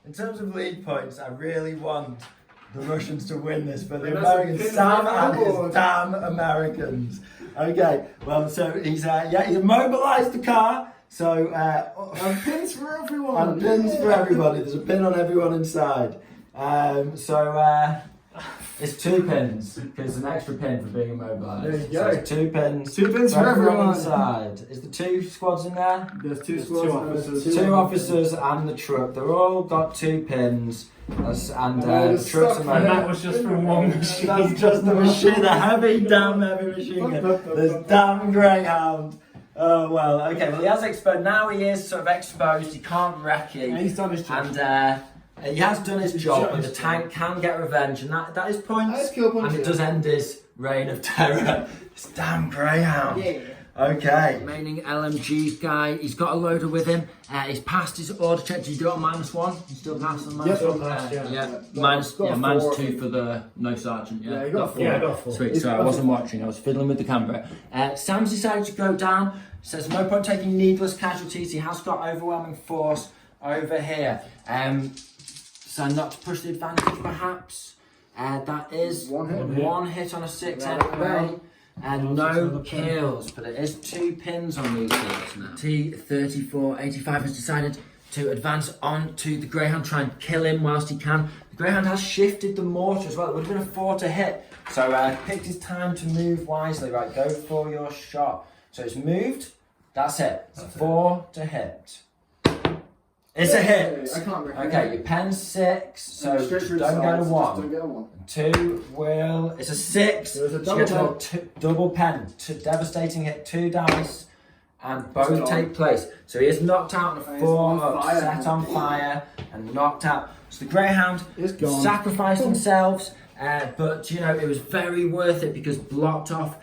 in terms of league points, I really want the Russians to win this, but the That's Americans, a Sam pin and his board. damn Americans. Okay, well, so he's immobilised the car. So, And pins for everyone. and pins for everybody. There's a pin on everyone inside. It's 2 pins because an extra pin for being immobilised. There you So go. it's 2 pins. 2 pins for everyone. inside. Is the 2 squads in there? There's 2 There's squads. 2 and there's officers. 2 officers and the truck. They're all got 2 pins. And they're the truck's stuck a And there. that was just from one machine. That's just the machine, the heavy machine gun. This damn greyhound. Oh well, okay. Well, he has exposed. Now he is sort of exposed. He can't wreck And it, he's done his job. and he has done his job. But the tank can get revenge, and that is points. That is kill points, And it yeah. does end his reign of terror. This damn greyhound. Yeah. Okay. Remaining LMG guy. He's got a loader with him. He's passed his order check. Did you do it on -1? You still passed on Yes, -1? passed, yeah. Got a minus four. 2 for the no sergeant. Yeah, you got 4. Yeah, I got 4. Sweet, so I wasn't watching, I was fiddling with the camera. Sam's decided to go down. Says no point taking needless casualties. He has got overwhelming force over here. So not to push the advantage perhaps. That is One hit. hit on a 6 Right, anyway. right. And no kills, but it is 2 pins on these hits now. T3485 has decided to advance on to the greyhound, try and kill him whilst he can. The greyhound has shifted the mortar as well. It would have been a 4 to hit. So picked his time to move wisely. Right, go for your shot. So it's moved. That's it. It's 4 to hit. It's a hit. I can't remember. Okay, your pen's 6, so Straight through the don't get a sides, 1. just Don't get a 1. 2 will. It's a 6. There's a So you get double to double pen. Devastating hit. 2 dice, and both It's take place. So he is knocked out on a He's 4 on up, fire. set on fire, and knocked out. So the greyhound It's gone. sacrificed themselves, but you know it was very worth it because blocked off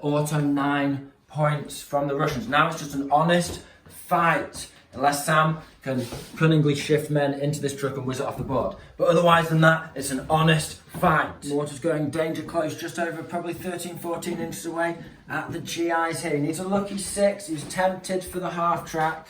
auto 9 points from the Russians. Now it's just an honest fight. Unless Sam can cunningly shift men into this truck and whiz it off the board. But otherwise than that, it's an honest fight. Mortar's going danger close, just over probably 13-14 inches away at the GIs here. He needs a lucky 6. He's tempted for the half track.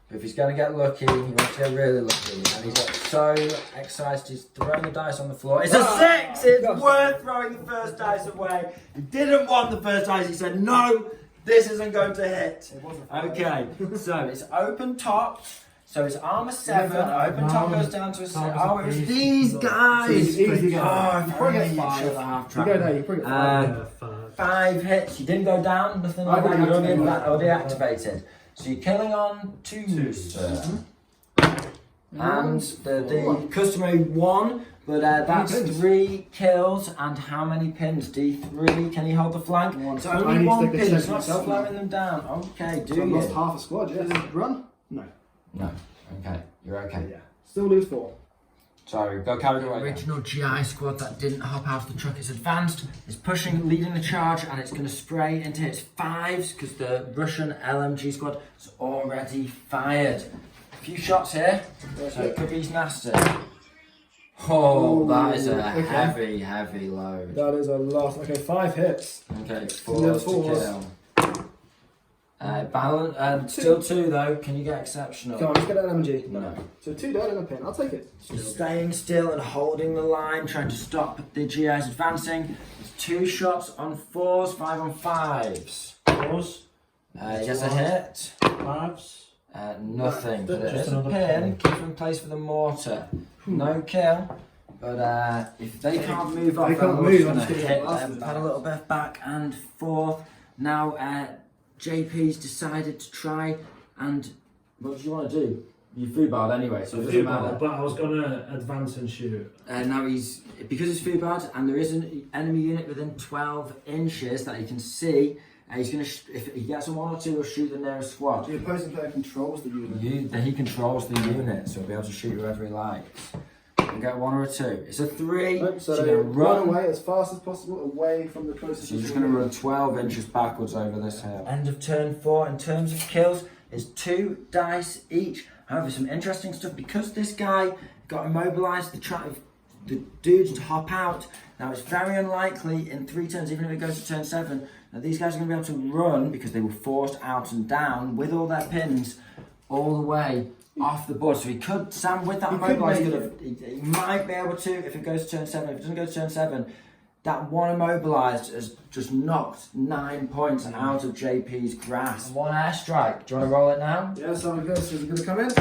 But if he's going to get lucky, he wants to get really lucky. And he's got so excited, he's throwing the dice on the floor. It's a 6! It's worth throwing the first dice away. He didn't want the first dice. He said, no, this isn't going to hit. Okay, so it's open top. So it's armor 7. Open top goes down to a 6. Oh, it was these guys. Easy, easy Oh, guy. if You probably only get you 5. showed the half You track. go there, you probably get 5. Yeah, 5. 5 hits. You didn't go down, nothing like that. You're already activated. So you're killing on 2, sir. And the customary 1, but that's 3 kills. And how many pins? D3. Can you hold the flank? 1. So only 1 pin. It's not slowing them down. Okay, do So I've you? lost half a squad, yes. Run? No. No. Okay, you're okay. Yeah. Still lose 4. Sorry, go carry the original GI squad that didn't hop out of the truck is advanced. It's pushing, leading the charge, and it's going to spray into its 5s because the Russian LMG squad has already fired. A few shots here, so it could be nasty. Oh, that is a heavy load. That is a lot. Okay, 5 hits. Okay, 4 to kill. Balance, still 2 though. Can you get exceptional? Come on, let's get an LMG. No. So 2 dead and a pin. I'll take it. Staying still and holding the line, trying to stop the GIs advancing. There's 2 shots on 4s, 5 on 5s. 4s. Yes, a hit. 5s. Nothing. But Just there's a another pin. Keep in place for the mortar. No kill. But if they can't move off, They can't I'm move, just I'm going just to gonna hit get blasted them. back. Had a little bit back and forth. Now JP's decided to try and what do you want to do? You foobarred anyway, so it doesn't matter. But I was going to advance and shoot. Now because it's foobarred and there is an enemy unit within 12 inches that he can see. He's going to, if he gets a 1 or 2, he'll shoot the nearest squad. The opposing player controls the unit. He controls the unit, so he'll be able to shoot whoever he likes. He'll get 1 or a 2. It's a 3. Nope, so you're they going to run away as fast as possible away from the closest. So you're just going to run 12 inches backwards over this hill. End of turn 4 in terms of kills is 2 dice each. However, some interesting stuff because this guy got immobilized. The dudes to hop out. Now it's very unlikely in 3 turns, even if it goes to turn 7, that these guys are going to be able to run because they were forced out and down with all their pins all the way off the board. So he could, Sam, with that immobilized, he might be able to if it goes to turn 7. If it doesn't go to turn 7, that 1 immobilized has just knocked 9 points out of JP's grasp. 1 airstrike. Do you want to roll it now? Yeah, so it goes. Is it going to come in?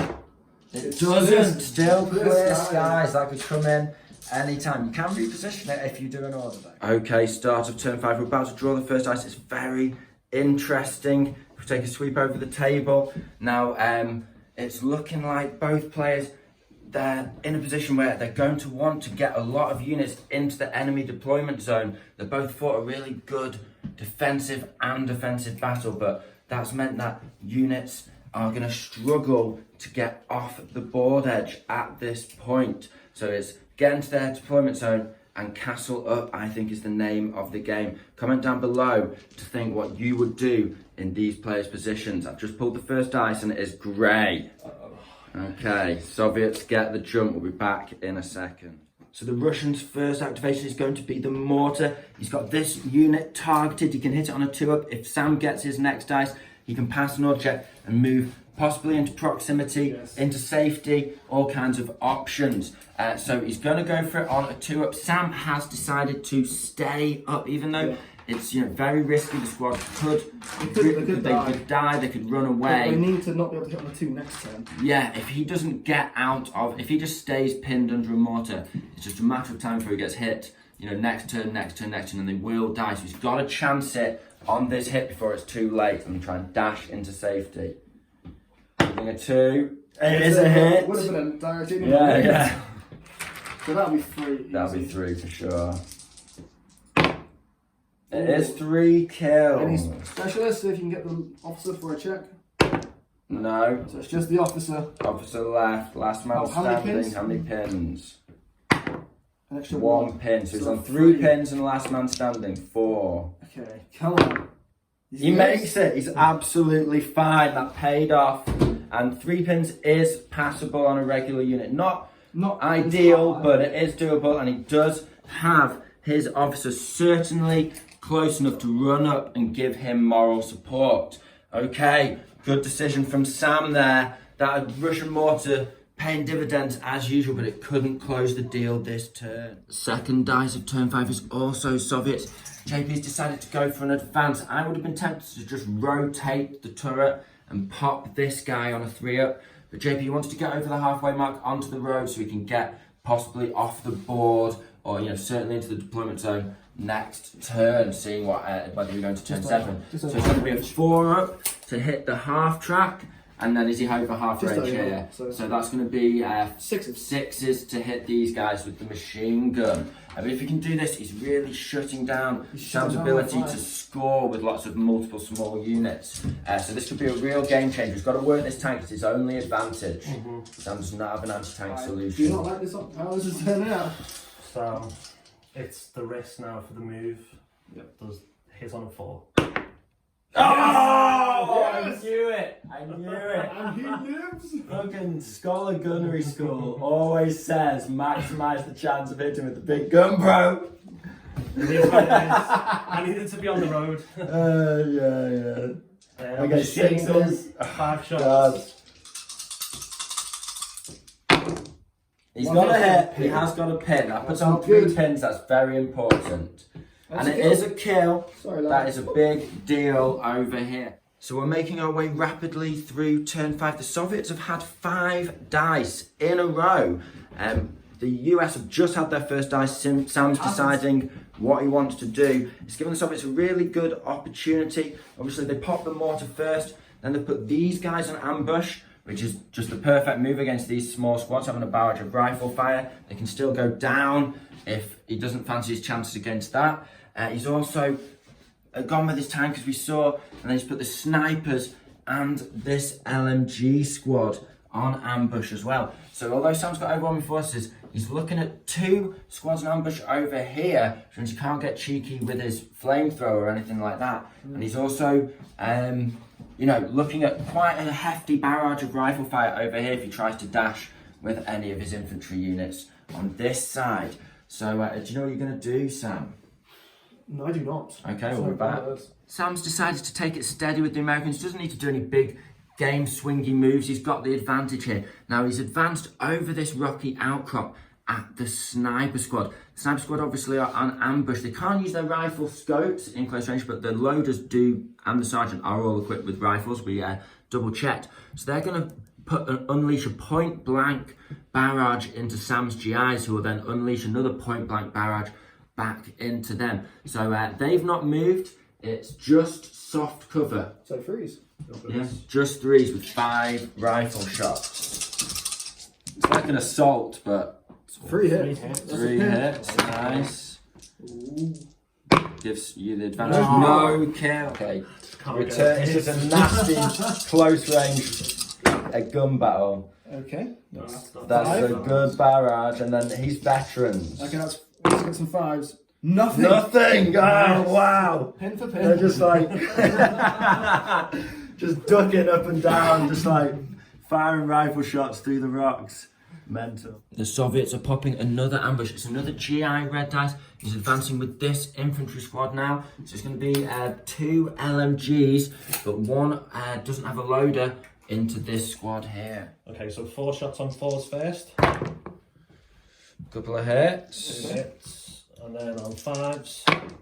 It doesn't. Still clear skies. That could come in anytime. You can reposition it if you do an order though. Okay, start of turn 5. We're about to draw the first dice. It's very interesting. We'll take a sweep over the table. Now, it's looking like both players, they're in a position where they're going to want to get a lot of units into the enemy deployment zone. They both fought a really good defensive and offensive battle, but that's meant that units are going to struggle to get off the board edge at this point. So it's get into their deployment zone and castle up, I think, is the name of the game. Comment down below to think what you would do in these players' positions. I've just pulled the first dice and it is grey. Okay, Soviets get the jump. We'll be back in a second. So the Russians' first activation is going to be the mortar. He's got this unit targeted. He can hit it on a 2-up. If Sam gets his next dice, he can pass an order check and move possibly into proximity, into safety, all kinds of options. So he's going to go for it on a 2-up. Sam has decided to stay up, even though it's very risky. The squad could die, they could run away. They need to not be able to hit on a 2 next turn. Yeah, if he doesn't get out of, if he just stays pinned under a mortar, it's just a matter of time before he gets hit. Next turn, and they will die. So he's got to chance it on this hit before it's too late and try and dash into safety. Moving a 2. It is a hit. Would have been a direct hit. Yeah. So that'll be 3. That'll be 3 for sure. It is 3 kills. Any specialists, if you can get the officer for a check? No. So it's just the officer. Officer left. Last man standing. How many pins? An extra 1 pin. So he's on 3 pins and last man standing. 4. Okay, come on. He makes it. He's absolutely fine. That paid off. And 3 pins is passable on a regular unit. Not ideal, but it is doable. And he does have his officer certainly close enough to run up and give him moral support. Okay, good decision from Sam there. That Russian mortar paying dividends as usual, but it couldn't close the deal this turn. Second dice of turn 5 is also Soviets. JP's decided to go for an advance. I would have been tempted to just rotate the turret and pop this guy on a 3-up, but JP wants to get over the halfway mark onto the road so he can get possibly off the board or certainly into the deployment zone next turn, seeing what whether you're going to turn Just 7. just So over. it's going to be a 4 up to hit the half track, and then is he over half Just range over, here? so- So that's going to be Sixes. 6s to hit these guys with the machine gun. But if he can do this, he's really shutting down He's Sam's shutting down ability my to fire. score with lots of multiple small units. So this could be a real game changer. He's got to work this tank. It's his only advantage. Sam does not have an anti-tank I do solution. not like this. How this is turning out. So it's the risk now for the move. Yep. Does hit on a 4. Oh! Yes! I knew it! I knew it! And he lives. Fucking Scholar Gunnery School always says maximise the chance of hitting with the big gun, bro! It is what it is. I needed to be on the road. Yeah. Okay, Okay, 6s. 5 shots. God. He's One got a hit. hit, he has got a pin. I put That's on not 3 good. pins, that's very important. That's And a it kill. is a kill. Sorry, That lad. is a big deal over here. So we're making our way rapidly through turn 5. The Soviets have had 5 dice in a row. The US have just had their first dice. Sam's deciding what he wants to do. It's given the Soviets a really good opportunity. Obviously, they pop the mortar first, then they put these guys on ambush, which is just the perfect move against these small squads having a barrage of rifle fire. They can still go down if he doesn't fancy his chances against that. He's also gone with his tank, as we saw, and then he's put the snipers and this LMG squad on ambush as well. So although Sam's got overwhelming forces, he's looking at 2 squads in ambush over here, which means he can't get cheeky with his flamethrower or anything like that. And he's also, looking at quite a hefty barrage of rifle fire over here if he tries to dash with any of his infantry units on this side. So do you know what you're going to do, Sam? No, I do not. Okay, So we're back. bad. Sam's decided to take it steady with the Americans. Doesn't need to do any big game swingy moves. He's got the advantage here. Now he's advanced over this rocky outcrop at the sniper squad. The sniper squad obviously are on ambush. They can't use their rifle scopes in close range, but the loaders do, and the sergeant are all equipped with rifles. We double checked. So they're going to unleash a point blank barrage into Sam's GIs, who will then unleash another point blank barrage back into them. So they've not moved. It's just soft cover. So freeze. Yeah, just 3s with 5 rifle shots. It's like an assault, but 3 hits. 3 hits. Nice. Ooh. Gives you the advantage. No. No kill. Okay. Can't Return. get This is a nasty close range gun battle. Okay. That's not That's Five. a good barrage, and then he's veterans. Okay, let's get some 5s. Nothing. Nothing. Oh wow. Pin for They're pin. just like just ducking up and down, just like firing rifle shots through the rocks. Mental. The Soviets are popping another ambush. It's another GI red dice. He's advancing with this infantry squad now. So it's going to be 2 LMGs, but one doesn't have a loader into this squad here. Okay, so 4 shots on 4s first. Couple of hits. 2 hits. And then on 5s.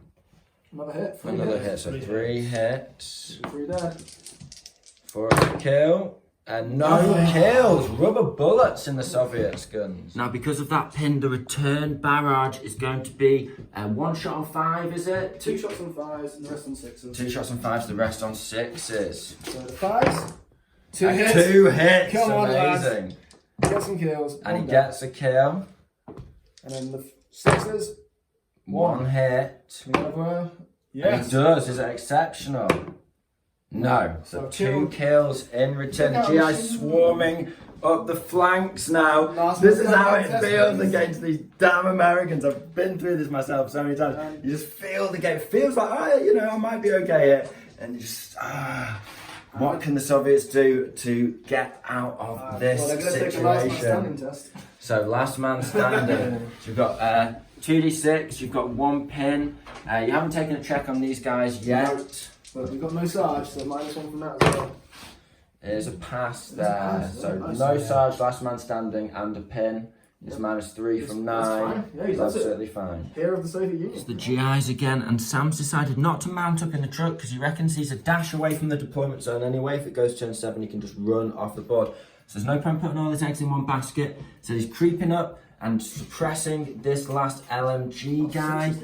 Another hit. 3 Another hits. hit. So 3 hits. 3 dead. 4 to kill. And no kills. Rubber bullets in the Soviets' guns. Now, because of that pin, the return barrage is going to be 1 shot on 5, is it? 2 shots on 5s and the rest on 6s. 2 shots on 5s, the rest on 6s. So the 5s. 2 And hits. 2 hits. Come on, lads. Amazing. Get some kills. And he one dead. gets a kill. And then the 6s. 1 hit. We have And yes. he does. Is it exceptional? No. So So 2 kills in return. Look The how GI's machine- swarming up the flanks now. Last This one's is how got it access feels to these. against these damn Americans. I've been through this myself so many times. You just feel the game. It feels like, I might be okay here. And you just, what can the Soviets do to get out of this Well, they're going to take the last man standing situation? test. So last man standing. So you've got 2d6, you've got 1 pin. You haven't taken a check on these guys yet. But we've got no Sarge, so -1 from that as well. There's a pass There's a there. pass, So nice. no Sarge, last man standing, and a pin. It's -3 from That's 9. fine. Yeah, It's that's it. absolutely fine. Hero of the Soviet Union. It's the GIs again, and Sam's decided not to mount up in the truck because he reckons he's a dash away from the deployment zone anyway. If it goes turn 7, he can just run off the board. So there's no point putting all his eggs in one basket. So he's creeping up and suppressing this last LMG guy.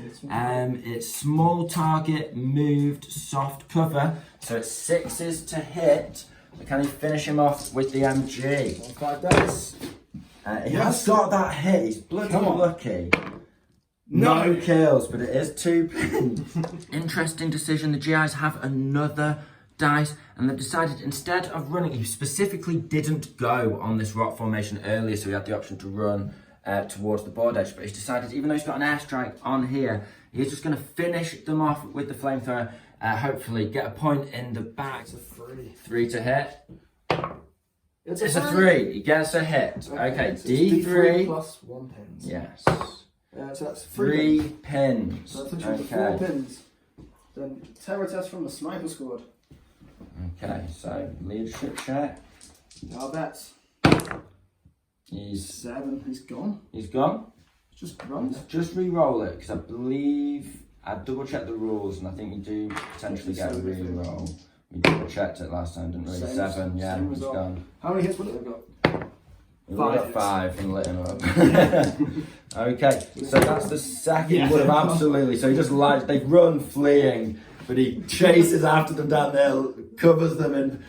It's small target, moved, soft cover, so it's 6s to hit. But can he finish him off with the MG? 5 dice. He has got that hit, he's bloody lucky. No kills, but it is 2 pins. Interesting decision. The GIs have another dice, and they've decided instead of running, he specifically didn't go on this rock formation earlier, so he had the option to run towards the board edge, but he's decided, even though he's got an airstrike on here, he's just going to finish them off with the flamethrower, hopefully get a point in the back. It's a 3. 3 to hit. It's a 3. He gets a hit. Okay, so D3. plus 1 pins. Yes. So that's 3 pins. So that's okay. 4 pins. Then terror test from the sniper squad. Okay, so leadership check. Now that's He's 7. He's gone. He's gone. Just runs. Let's just re-roll it, because I believe I double checked the rules, and I think you do potentially get a re-roll. We double checked it last time, didn't we? 7, yeah, same he's result. gone. How many hits would it have got? We got 5 and lit him up. Okay, so that's the second would have absolutely. So he just lights, they run fleeing, but he chases after them down there, covers them in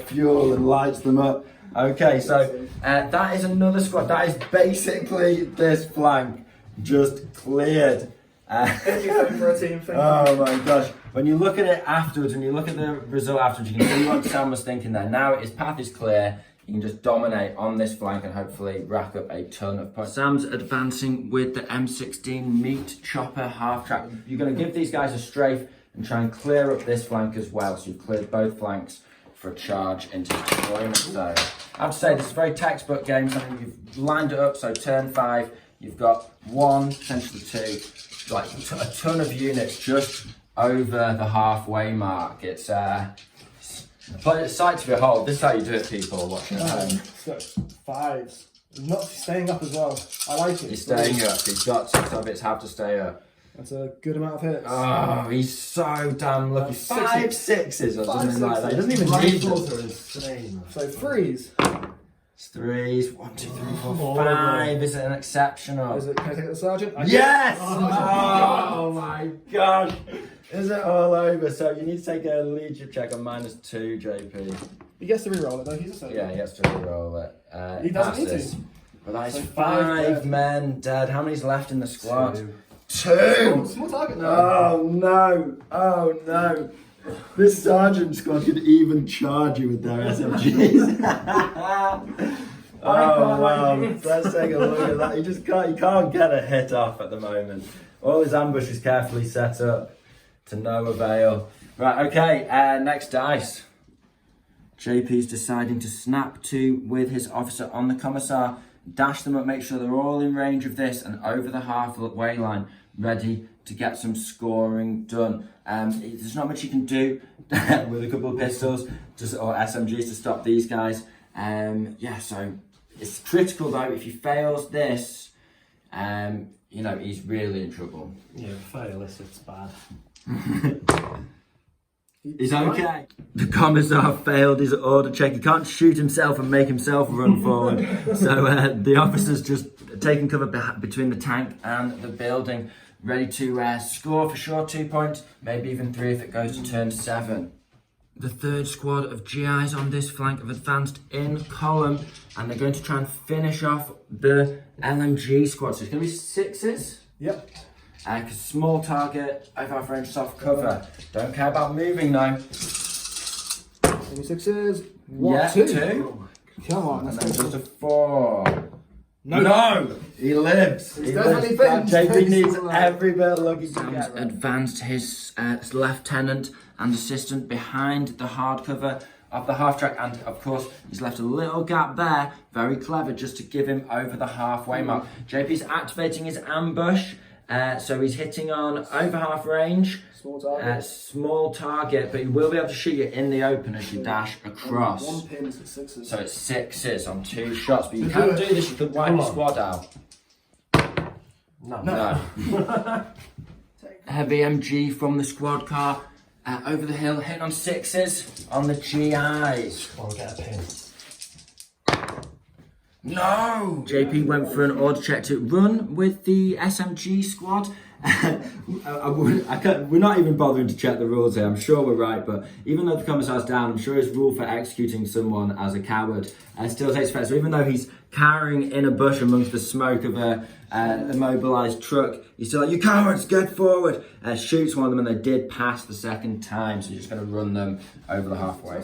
fuel and lights them up. Okay, so that is another squad. That is basically this flank just cleared. Anything for a team thing. Oh my gosh. When you look at it afterwards, when you look at the result afterwards, you can see what Sam was thinking there. Now his path is clear. You can just dominate on this flank and hopefully rack up a ton of points. Sam's advancing with the M16 meat chopper half track. You're going to give these guys a strafe and try and clear up this flank as well. So you've cleared both flanks for a charge into deployment zone. I have to say, this is a very textbook game. So you've lined it up. So turn 5, you've got 1, potentially 2, like a ton of units just over the halfway mark. It's but it's sight to behold. This is how you do it, people watching at home. It's got 5s. Not staying up as well. I like it. He's staying up. He's got 6 of its have to stay up. That's a good amount of hits. Oh, he's so damn lucky. 5 6s or something like that. He doesn't even Rifles need them. are insane. So 3s. It's 3s. 1, 2, 3, 4, 5. Is it an exceptional? Can I take it to the sergeant? Yes! Oh, Oh my gosh. Is it all over? So you need to take a leadership check on -2, JP. He gets to re-roll it though, he's a sergeant. Yeah, he has to re-roll it. He doesn't need passes. to. But that is So 5 men dead. How many's left in the squad? 2! Small target now. Oh no! Oh no! This sergeant squad could even charge you with their SMGs. Oh wow! Let's take a look at that. He can't get a hit off at the moment. All his ambush is carefully set up to no avail. Right, okay. Next dice. JP's deciding to snap 2 with his officer on the commissar. Dash them up, make sure they're all in range of this and over the halfway line, ready to get some scoring done. There's not much you can do with a couple of pistols or SMGs to stop these guys. Yeah, so it's critical though. If he fails this, you know, he's really in trouble. Yeah, fail this, it's bad. He's okay. The commissar failed his order check. He can't shoot himself and make himself run forward. So the officer's just taking cover between the tank and the building, ready to score for sure 2 points, maybe even 3 if it goes to turn 7. The third squad of GIs on this flank have advanced in column, and they're going to try and finish off the LMG squad. So it's going to be 6s. Yep. Because small target, over half range, soft cover. Don't care about moving though. 26s. 1, Yeah, 2. 2. Come on, And let's then go. just a 4. No! He lives. He's definitely been. JP needs every bit of luck he can Sam's get. Advanced his lieutenant and assistant behind the hard cover of the half track, and of course he's left a little gap there, very clever, just to give him over the halfway mark. JP's activating his ambush, so he's hitting on over half range. Small target, but he will be able to shoot you in the open as you dash across. 1 pin is 6s. So it's 6s on 2 shots, but you can do this, you could wipe the squad out. No. Heavy MG from the squad car, over the hill, hitting on 6s on the GIs. I'll get a pin. No! JP went for an order check to run with the SMG squad. We're not even bothering to check the rules here. I'm sure we're right, but even though the commissar's down, I'm sure his rule for executing someone as a coward still takes effect. So even though he's cowering in a bush amongst the smoke of a immobilised truck, he's still like, "You cowards, get forward!" Shoots one of them, and they did pass the second time, so you're just going to run them over the halfway.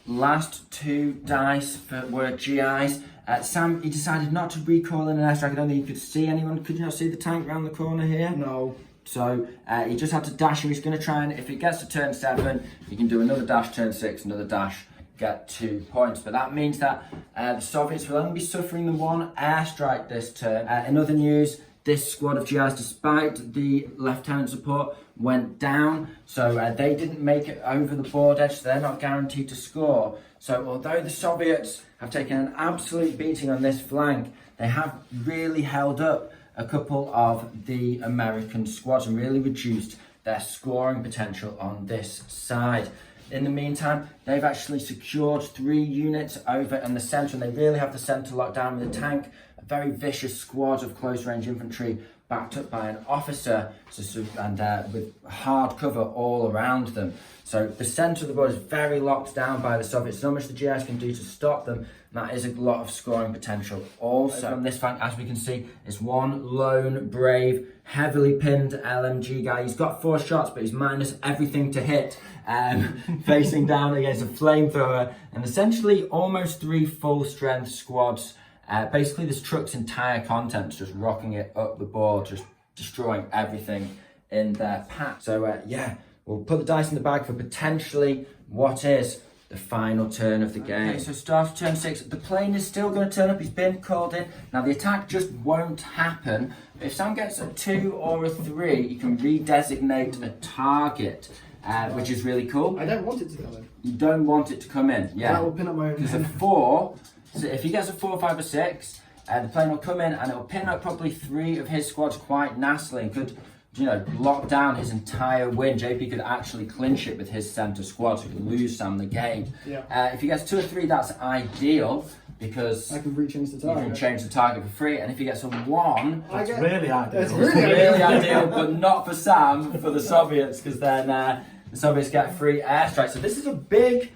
Last 2 dice were GIs. Sam, he decided not to recoil in an airstrike. I don't think he could see anyone. Could you not see the tank round the corner here? No. So he just had to dash him. He's going to try and, if it gets to turn 7, he can do another dash, turn 6, another dash, get 2 points. But that means that the Soviets will only be suffering the 1 airstrike this turn. In other news, this squad of GIs, despite the lieutenant support, went down. So they didn't make it over the board edge, so they're not guaranteed to score. So although the Soviets have taken an absolute beating on this flank, they have really held up a couple of the American squads and really reduced their scoring potential on this side. In the meantime, they've actually secured 3 units over in the centre, and they really have the centre locked down with a tank, a very vicious squad of close-range infantry backed up by an officer, and with hard cover all around them. So the centre of the board is very locked down by the Soviets. Not much the GIs can do to stop them, and that is a lot of scoring potential also. On this flank, as we can see, is one lone, brave, heavily pinned LMG guy. He's got 4 shots, but he's minus everything to hit, facing down against a flamethrower, and essentially almost 3 full-strength squads. Basically, this truck's entire contents just rocking it up the board, just destroying everything in their path. So yeah, we'll put the dice in the bag for potentially what is the final turn of the game. Okay, so start of turn 6. The plane is still going to turn up. He's been called in. Now, the attack just won't happen. If Sam gets a 2 or a 3, you can redesignate a target, which is really cool. I don't want it to come in. You don't want it to come in, yeah. That will pin up my own. Because a 4... So if he gets a 4, 5 or 6, the plane will come in and it'll pin up probably 3 of his squads quite nastily and could, lock down his entire win. JP could actually clinch it with his centre squad, so he could lose Sam the game. Yeah. If he gets 2 or 3, that's ideal because I can rechange the target. You can change the target for free. And if he gets a 1, that's really ideal. It's really ideal, but not for Sam, for the Soviets, because then the Soviets get free airstrikes. So this is a big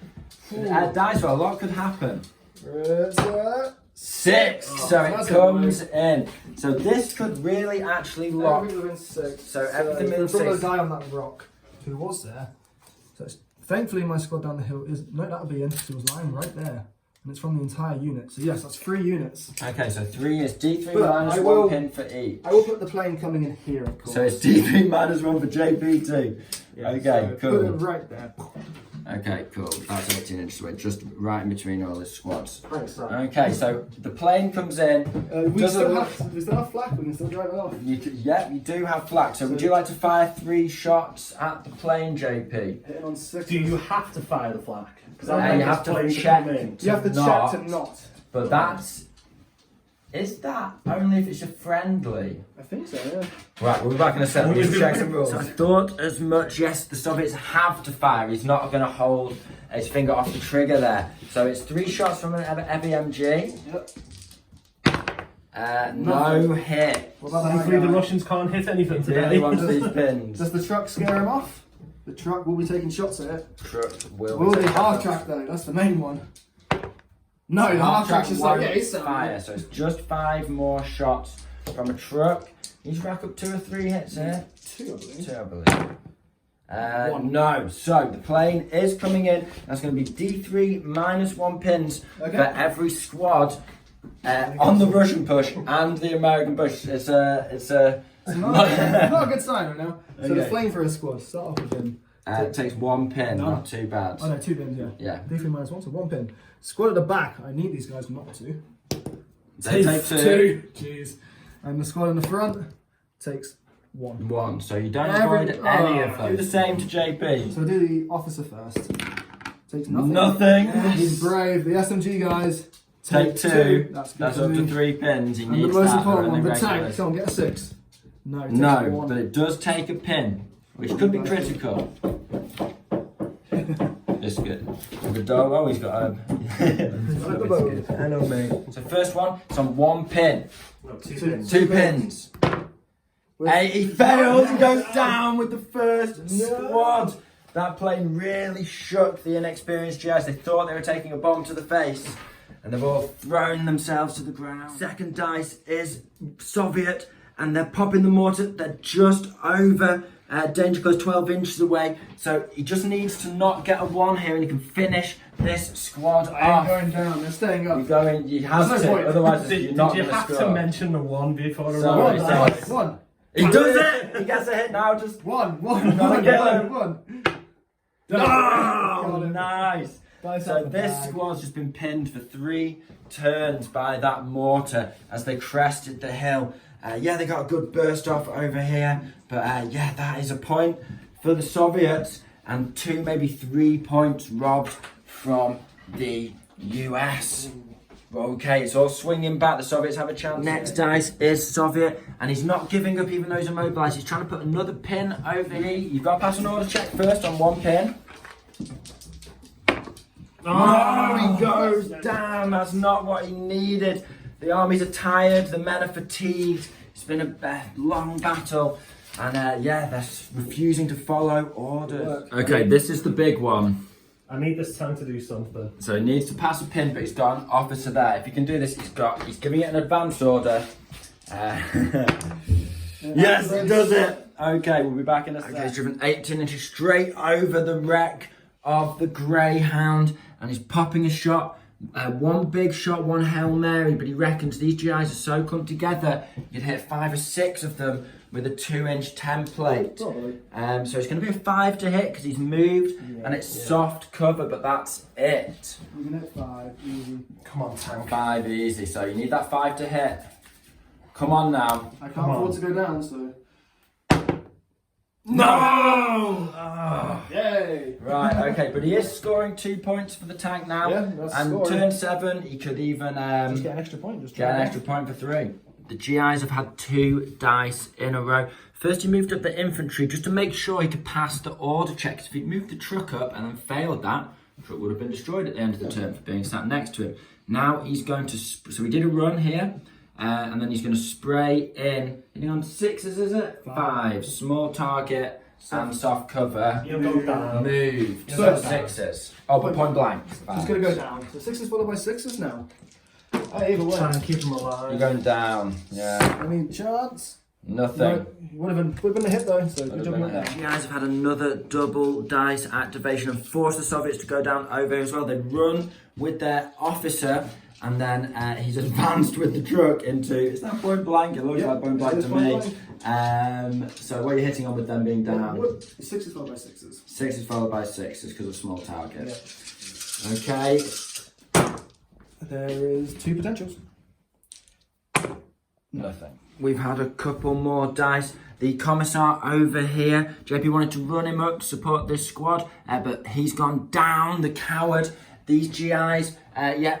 dice roll. A lot could happen. 6, so it comes in. So this could really actually lock. Everything within 6. So everything within 6. There's a guy on that rock Who was there? So thankfully my squad down the hill is that'll be in because it was lying right there, and it's from the entire unit. So yes, that's 3 units. Okay, so 3 is D3 But minus I 1 will- pin for each. I will put the plane coming in here, of course. So it's D3 minus 1 for JP too. Yeah, Okay, so cool. Put it right there. Okay, cool. That's 18 inches away, just right in between all his squads. Thanks, sir. Okay, so the plane comes in. We doesn't still look- have flak. We can still drive it off. Yeah, you do have flak. So would you like to fire 3 shots at the plane, JP? Hitting on 6. Do you have to fire the flak? Because You have to check. You have to not, check to not. But that's... Is that only if it's a friendly? I think so, yeah. Right, we'll be back in a second. We'll check some rules. So I thought as much. Yes, the Soviets have to fire. He's not going to hold his finger off the trigger there. So it's 3 shots from an heavy MG. Yep. No hit. What about that Thankfully, the guy? Russians can't hit anything He really today. wants these pins. Does the truck scare him off? The truck will be taking shots at it. Truck will Will be the half taken. track though? That's the main one. No, the half track's just like, yeah, he's fire. So it's just 5 more shots from a truck. You just rack up 2 or 3 hits here. 2, I believe. 2, I believe. 1. No. So the plane is coming in. That's going to be D3 minus 1 pins for every squad on the Russian push and the American push. It's a not a good sign right now. So the Okay. flamethrower squad, start off with him. it takes 1 pin, not too bad. Oh no, 2 pins, yeah. Yeah. D3 minus 1, so 1 pin. Squad at the back, I need these guys not to. They take 2. Jeez. And the squad in the front takes 1. 1. So you don't avoid any of them. Do the same to JP. So do the officer first. Takes nothing. Nothing. Yeah, he's brave. The SMG guys Take 2. That's good. That's up to 3 pins. He And the needs most that. important one, the regularly. tank. Come on, get a 6. No, it takes No, 1. but it does take a pin, which could be critical. Biscuit. The dog. Oh, he's got a. Hello, mate. So first one, it's on one pin. No, Two pins. Hey, he fails and goes down with the first squad. That plane really shook the inexperienced GIs. They thought they were taking a bomb to the face, and they've all thrown themselves to the ground. Second dice is Soviet, and they're popping the mortar. They're just over danger close, 12 inches away. So he just needs to not get a 1 here, and he can finish this squad I off. ain't going down. They're staying up. You're going. You have There's to. no point. Otherwise, Did you're you not going to have score. to mention the 1 before the Sorry, roll? sorry. One. He does it. He gets a hit now. Just One. get him. One. oh, nice. Dice So out the this bag. squad's just been pinned for 3 turns by that mortar as they crested the hill. Yeah, they got a good burst off over here, but yeah, that is a point for the Soviets and 2, maybe 3 points robbed from the US. Okay, it's all swinging back. The Soviets have a chance. Next dice is Soviet, and he's not giving up even though he's immobilised. He's trying to put another pin over here. You've got to pass an order check first on 1 pin. Oh, he goes down. That's not what he needed. The armies are tired. The men are fatigued. It's been a long battle. And yeah, they're refusing to follow orders. Okay, this is the big one. I need this tank to do something. So he needs to pass a pin, but he's got an officer there. If he can do this, he's giving it an advance order. Yes, he does it. Okay, we'll be back in a second. Okay, he's driven 18 inches straight over the wreck of the Greyhound, and he's popping a shot. 1 big shot, 1 Hail Mary, but he reckons these GIs are so clumped together, you'd hit 5 or 6 of them with a 2-inch template. Probably. So it's going to be a 5 to hit because he's moved, and it's soft cover, but that's it. You can hit 5, easy. Come on, tank. 5 easy, so you need that 5 to hit. Come on now. I can't afford to go down, so. No! Yay! Right, okay, but he is scoring 2 points for the tank now. Yeah, that's and scoring. turn 7, he could even Just get an extra point. Just get an extra point for 3. The GIs have had 2 dice in a row. First, he moved up the infantry just to make sure he could pass the order check. 'Cause if he'd moved the truck up and then failed that, the truck would have been destroyed at the end of the turn for being sat next to him. Now he's going to. So he did a run here, and then he's going to spray in. Hitting on 6s, is it? 5. Small target and soft cover. You'll go down. Moved. You'll So go down. 6s. Oh, but point blank. It's going to go down. So 6s followed by 6s now. Either way. Try and keep him alive. You're going down. Yeah. I mean, chance. Nothing. No, would have been a hit though, so good job on that. You guys have had another double dice activation and forced the Soviets to go down over as well. They run with their officer, and then he's advanced with the truck into. Is that point blank? It looks like point blank to me. So what are you hitting on with them being down? 6s followed by 6s. 6s followed by 6s because of small target. Yeah. Okay. There is 2 potentials. Nothing. We've had a couple more dice. The commissar over here, JP wanted to run him up to support this squad, but he's gone down, the coward. These GIs,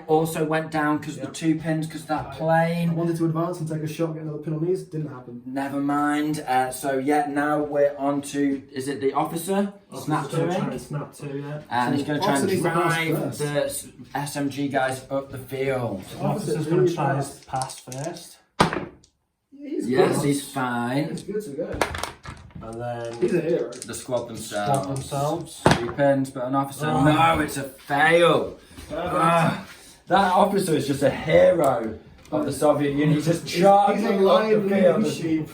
also went down because of the 2 pins, because of that I plane. wanted to advance and take a shot, get another pin on these. Didn't happen. Never mind. Now we're on to, is it the officer? Snap to him. Snap to, yeah. And he's going to try Officer and needs to drive pass the SMG guys up the field. Officer's going to try his pass first. Yes, he's fine. It's good to go. And then He's a hero. The squad stop themselves. themselves. 2 pins, but an officer. Oh. No, it's a fail. That officer is just a hero of the Soviet Union. He's just charging He's a up the lion field, machine.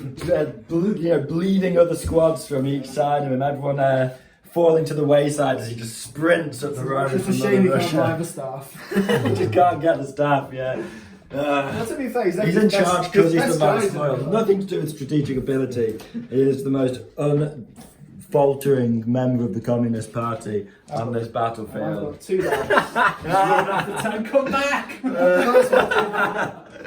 bleeding other squads from each side of him. Everyone falling to the wayside as he just sprints up the road. It's a from shame he Mother can't drive Russia. the staff. He just can't get the staff. Yeah. That's to be fair. He's in charge because he's the most loyal. Nothing to do with strategic ability. He is the most unfaltering member of the Communist Party on this I've battlefield. got 2 down. The tank come back! Might as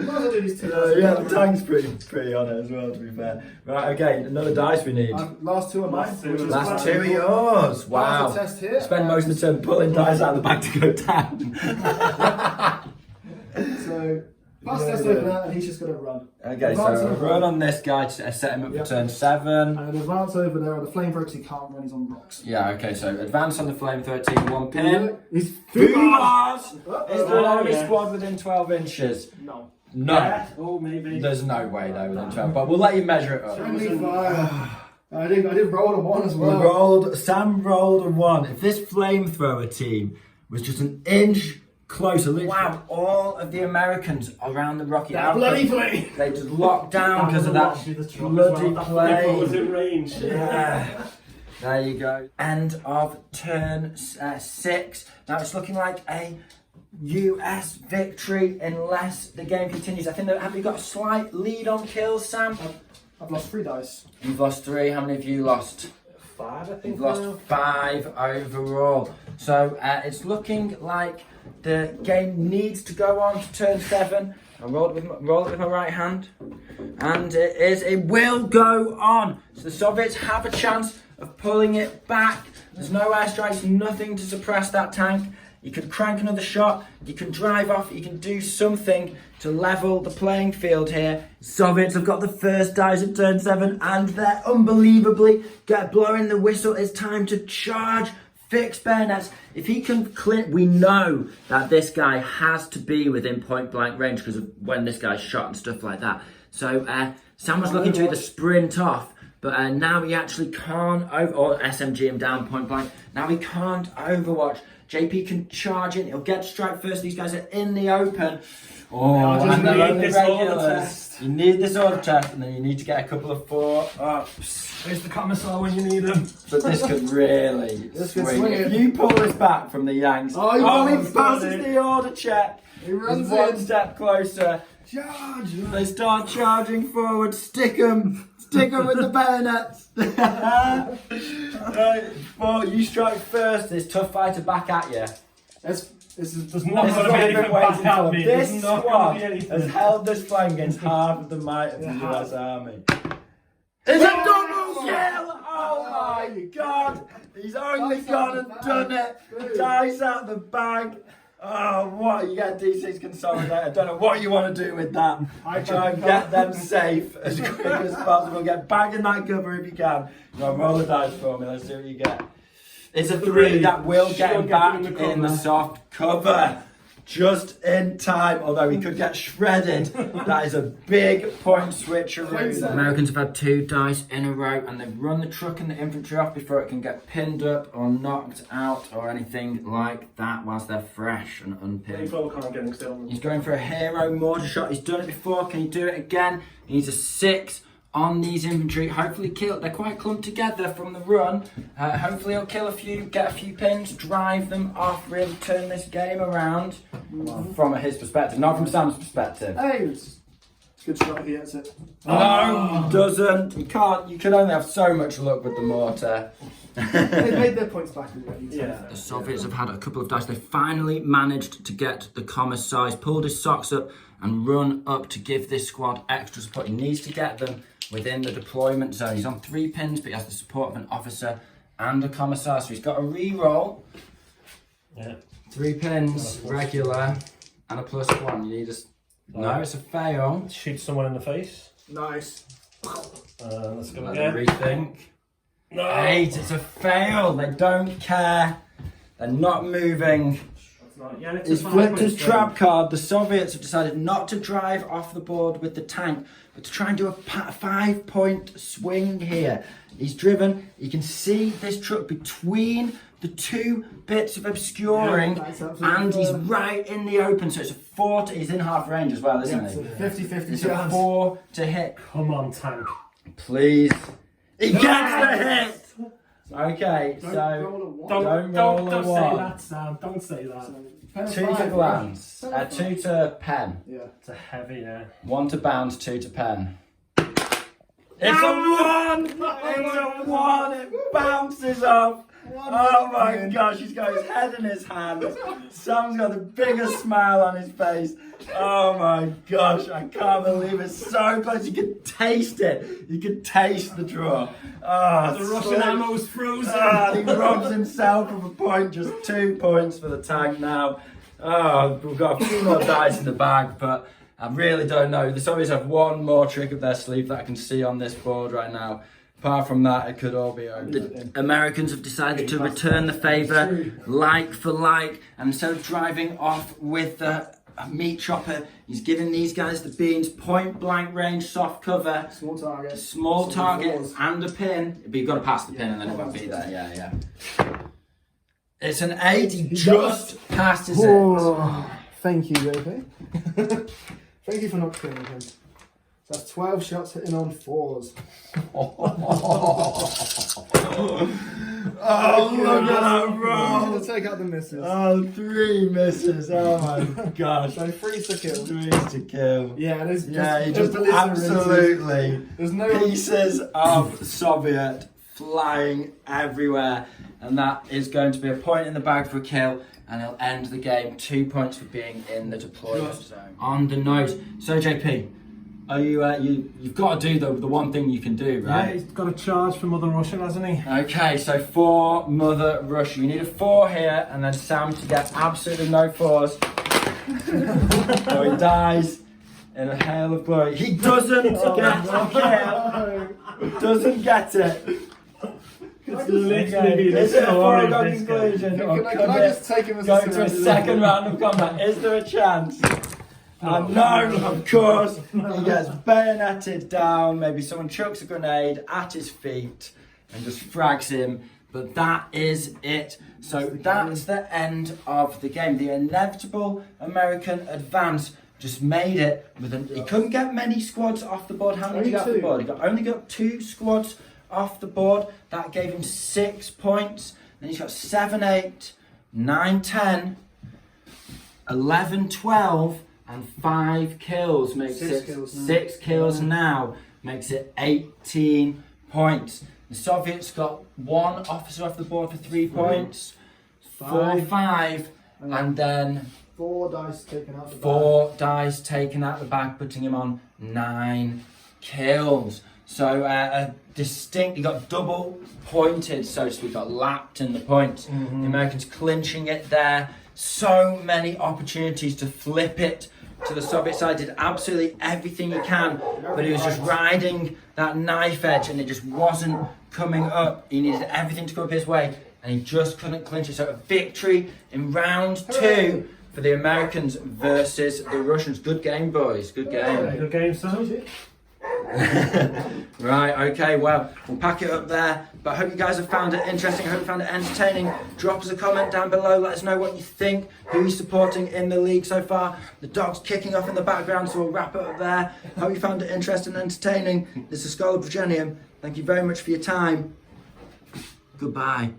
well do these 2 dice. Yeah, the tank's pretty on it as well, to be fair. Right, okay, another dice we need. Last 2 are mine. Last two which is are Last fine. 2 are yours. Pass Wow. the test here. Spend most of the turn pulling dice out of the back to go down. So Pass test opener, and he's just going to run. Okay, Advance so and run on this guy to set him up for turn 7. And advance over there, the flamethrower because he can't run, he's on rocks. Yeah, okay, so advance on the flamethrower team, 1 pin. He's Boo bars! Is Uh-oh. there an enemy squad within 12 inches? No. No. Yeah. Oh, maybe. There's no way though within 12, but we'll let you measure it up. Friendly fire. I did roll a 1 as well. Sam rolled a 1. If this flamethrower team was just an inch closer, wow, all of the Americans around the Rocky That bloody Outpost, flame. they just locked down because of that bloody That was plane. in range. Yeah. There you go. End of turn 6. Now it's looking like a US victory unless the game continues. I think that, have you got a slight lead on kills, Sam? I've lost 3 dice. You've lost 3. How many have you lost? 5, I think. You've lost 5 overall. So it's looking like the game needs to go on to turn 7. I roll it with my right hand. And it will go on. So the Soviets have a chance of pulling it back. There's no airstrikes, nothing to suppress that tank. You can crank another shot, you can drive off, you can do something to level the playing field here. Soviets have got the first dice at turn 7 and they're unbelievably blowing the whistle. It's time to charge, fix bayonets. If he can clear, we know that this guy has to be within point blank range because of when this guy's shot and stuff like that. So Sam was looking to either sprint off, but now he actually can't, or SMG him down point blank. Now he can't overwatch. JP can charge in, he'll get to strike first. These guys are in the open. Oh, and they're only regulars. You need this order test, and then you need to get a couple of 4-ups. Where's the commissar when you need him? But this could really swing. swing If it. you pull this back from the Yanks, Oh, he passes the order check. He runs He's one in. step closer. Charge. They start charging forward. Stick 'em with the bayonets. Right, well, you strike first. This tough fighter back at you. There's not This is going to be what anything we've been back waiting at for. me. This There's not squad going to be anything. has held this flank against half of the might of the Yeah. US Army. It's a double kill! Oh my god! He's only gone and done it. Dice out the bag. Oh, what? You get D6 consolidated. I don't know what you want to do with that. I try and get them safe as quick as possible. Get back in that cover if you can. Go on, roll the dice for me. Let's see what you get. It's a 3 that will get him back in the soft cover. Just in time, although he could get shredded. That is a big point switcheroo. The Americans have had 2 dice in a row and they've run the truck and the infantry off before it can get pinned up or knocked out or anything like that whilst they're fresh and unpinned. He's going for a hero mortar shot. He's done it before. Can he do it again? He needs a 6 on these infantry. Hopefully kill. They're quite clumped together from the run. Hopefully he'll kill a few, get a few pins, drive them off, really turn this game around from his perspective, not from Sam's perspective. Hey, it's a good shot if he hits it. No, he doesn't. You can't. You can only have so much luck with the mortar. They made their points back already. Yeah. The Soviets have had a couple of dice. They finally managed to get the commissar. He's pulled his socks up and run up to give this squad extra support. He needs to get them within the deployment zone. He's on 3 pins, but he has the support of an officer and a commissar. So he's got a re-roll. Yeah. 3 pins, regular, and a +1. You need a... No, it's a fail. Shoot someone in the face. Nice. Let's go Let me again. rethink. No. 8, it's a fail. They don't care. They're not moving. Yeah, it's He's a flipped his 5-point trap card. The Soviets have decided not to drive off the board with the tank, but to try and do a 5-point swing here. He's driven. You can see this truck between the 2 bits of obscuring, Yeah, that's absolutely and he's good. right in the open. So it's a 4 to, he's in half range as well, isn't It's he? a 50-50 It's a chance. 4 to hit. Come on, tank. Please. He gets the hit! Okay, Don't so roll a 1. Don't say one. that, Sam. Don't say that. Pen 2 to 5, glance, yeah. 2 to pen. Yeah. It's a heavy, yeah. 1 to bounce, 2 to pen. It's a 1! It's a 1! It bounces off! Oh my gosh, he's got his head in his hand. Sam's got the biggest smile on his face. Oh my gosh, I can't believe it's so close. You can taste it. You can taste the draw. Oh, The Russian ammo's frozen. He robs himself of a point, just 2 points for the tank now. Oh, we've got a few more dice in the bag, but I really don't know. The Soviets have one more trick up their sleeve that I can see on this board right now. Apart from that, it could all be over. The Americans have decided to return the favour, like for like, and instead of driving off with the meat chopper, he's giving these guys the beans, point blank range, soft cover, small target, and a pin. But you've got to pass the pin, and then it won't be there. Yeah. It's an 8. He just passes it. Thank you, JP. Thank you for not killing him. So that's 12 shots hitting on 4s. Oh, look at that, bro! To take out the misses. Oh, 3 misses. Oh my gosh. So 3's to kill. 3's to kill. Yeah, there's He just absolutely there's no pieces of Soviet flying everywhere, and that is going to be a point in the bag for a kill, and he'll end the game. 2 points for being in the deployment zone. On the nose. So JP, are you've got to do the one thing you can do, right? Yeah, he's got a charge for Mother Russia, hasn't he? Okay, so 4 Mother Russia. You need a 4 here, and then Sam to get absolutely no 4s. So he dies in a hail of glory. He doesn't get a kill. Doesn't get it. It's literally Is it a foregone conclusion? Can I just take him as go to a second round of combat? Is there a chance? No, of course. He gets bayoneted down. Maybe someone chucks a grenade at his feet and just frags him. But that is it. So that's the end of the game. The inevitable American advance just made it with he couldn't get many squads off the board. How many did he get off the board? He only got 2 squads off the board. That gave him 6 points. Then he's got 7, 8, 9, 10, 11, 12, and 5 kills. Makes 6 kills now. Makes it 18 points. The Soviets got 1 officer off the board for 3 points. 4, 5, and then 4 dice taken out the bag. 4 dice taken out the bag, putting him on 9 kills. So he got double pointed, so to speak, got lapped in the points. The Americans clinching it there. So many opportunities to flip it to the Soviet side. Did absolutely everything he can, but he was just riding that knife edge, and it just wasn't coming up. He needed everything to go up his way, and he just couldn't clinch it. So a victory in round 2 for the Americans versus the Russians. Good game, boys. Good game. Good game, Sam. Right, okay, well, we'll pack it up there, but I hope you guys have found it interesting. I hope you found it entertaining. Drop us a comment down below, let us know what you think, who you're supporting in the league so far. The dog's kicking off in the background, so we'll wrap it up there. Hope you found it interesting and entertaining. This is Scholar Progenium. Thank you very much for your time. Goodbye.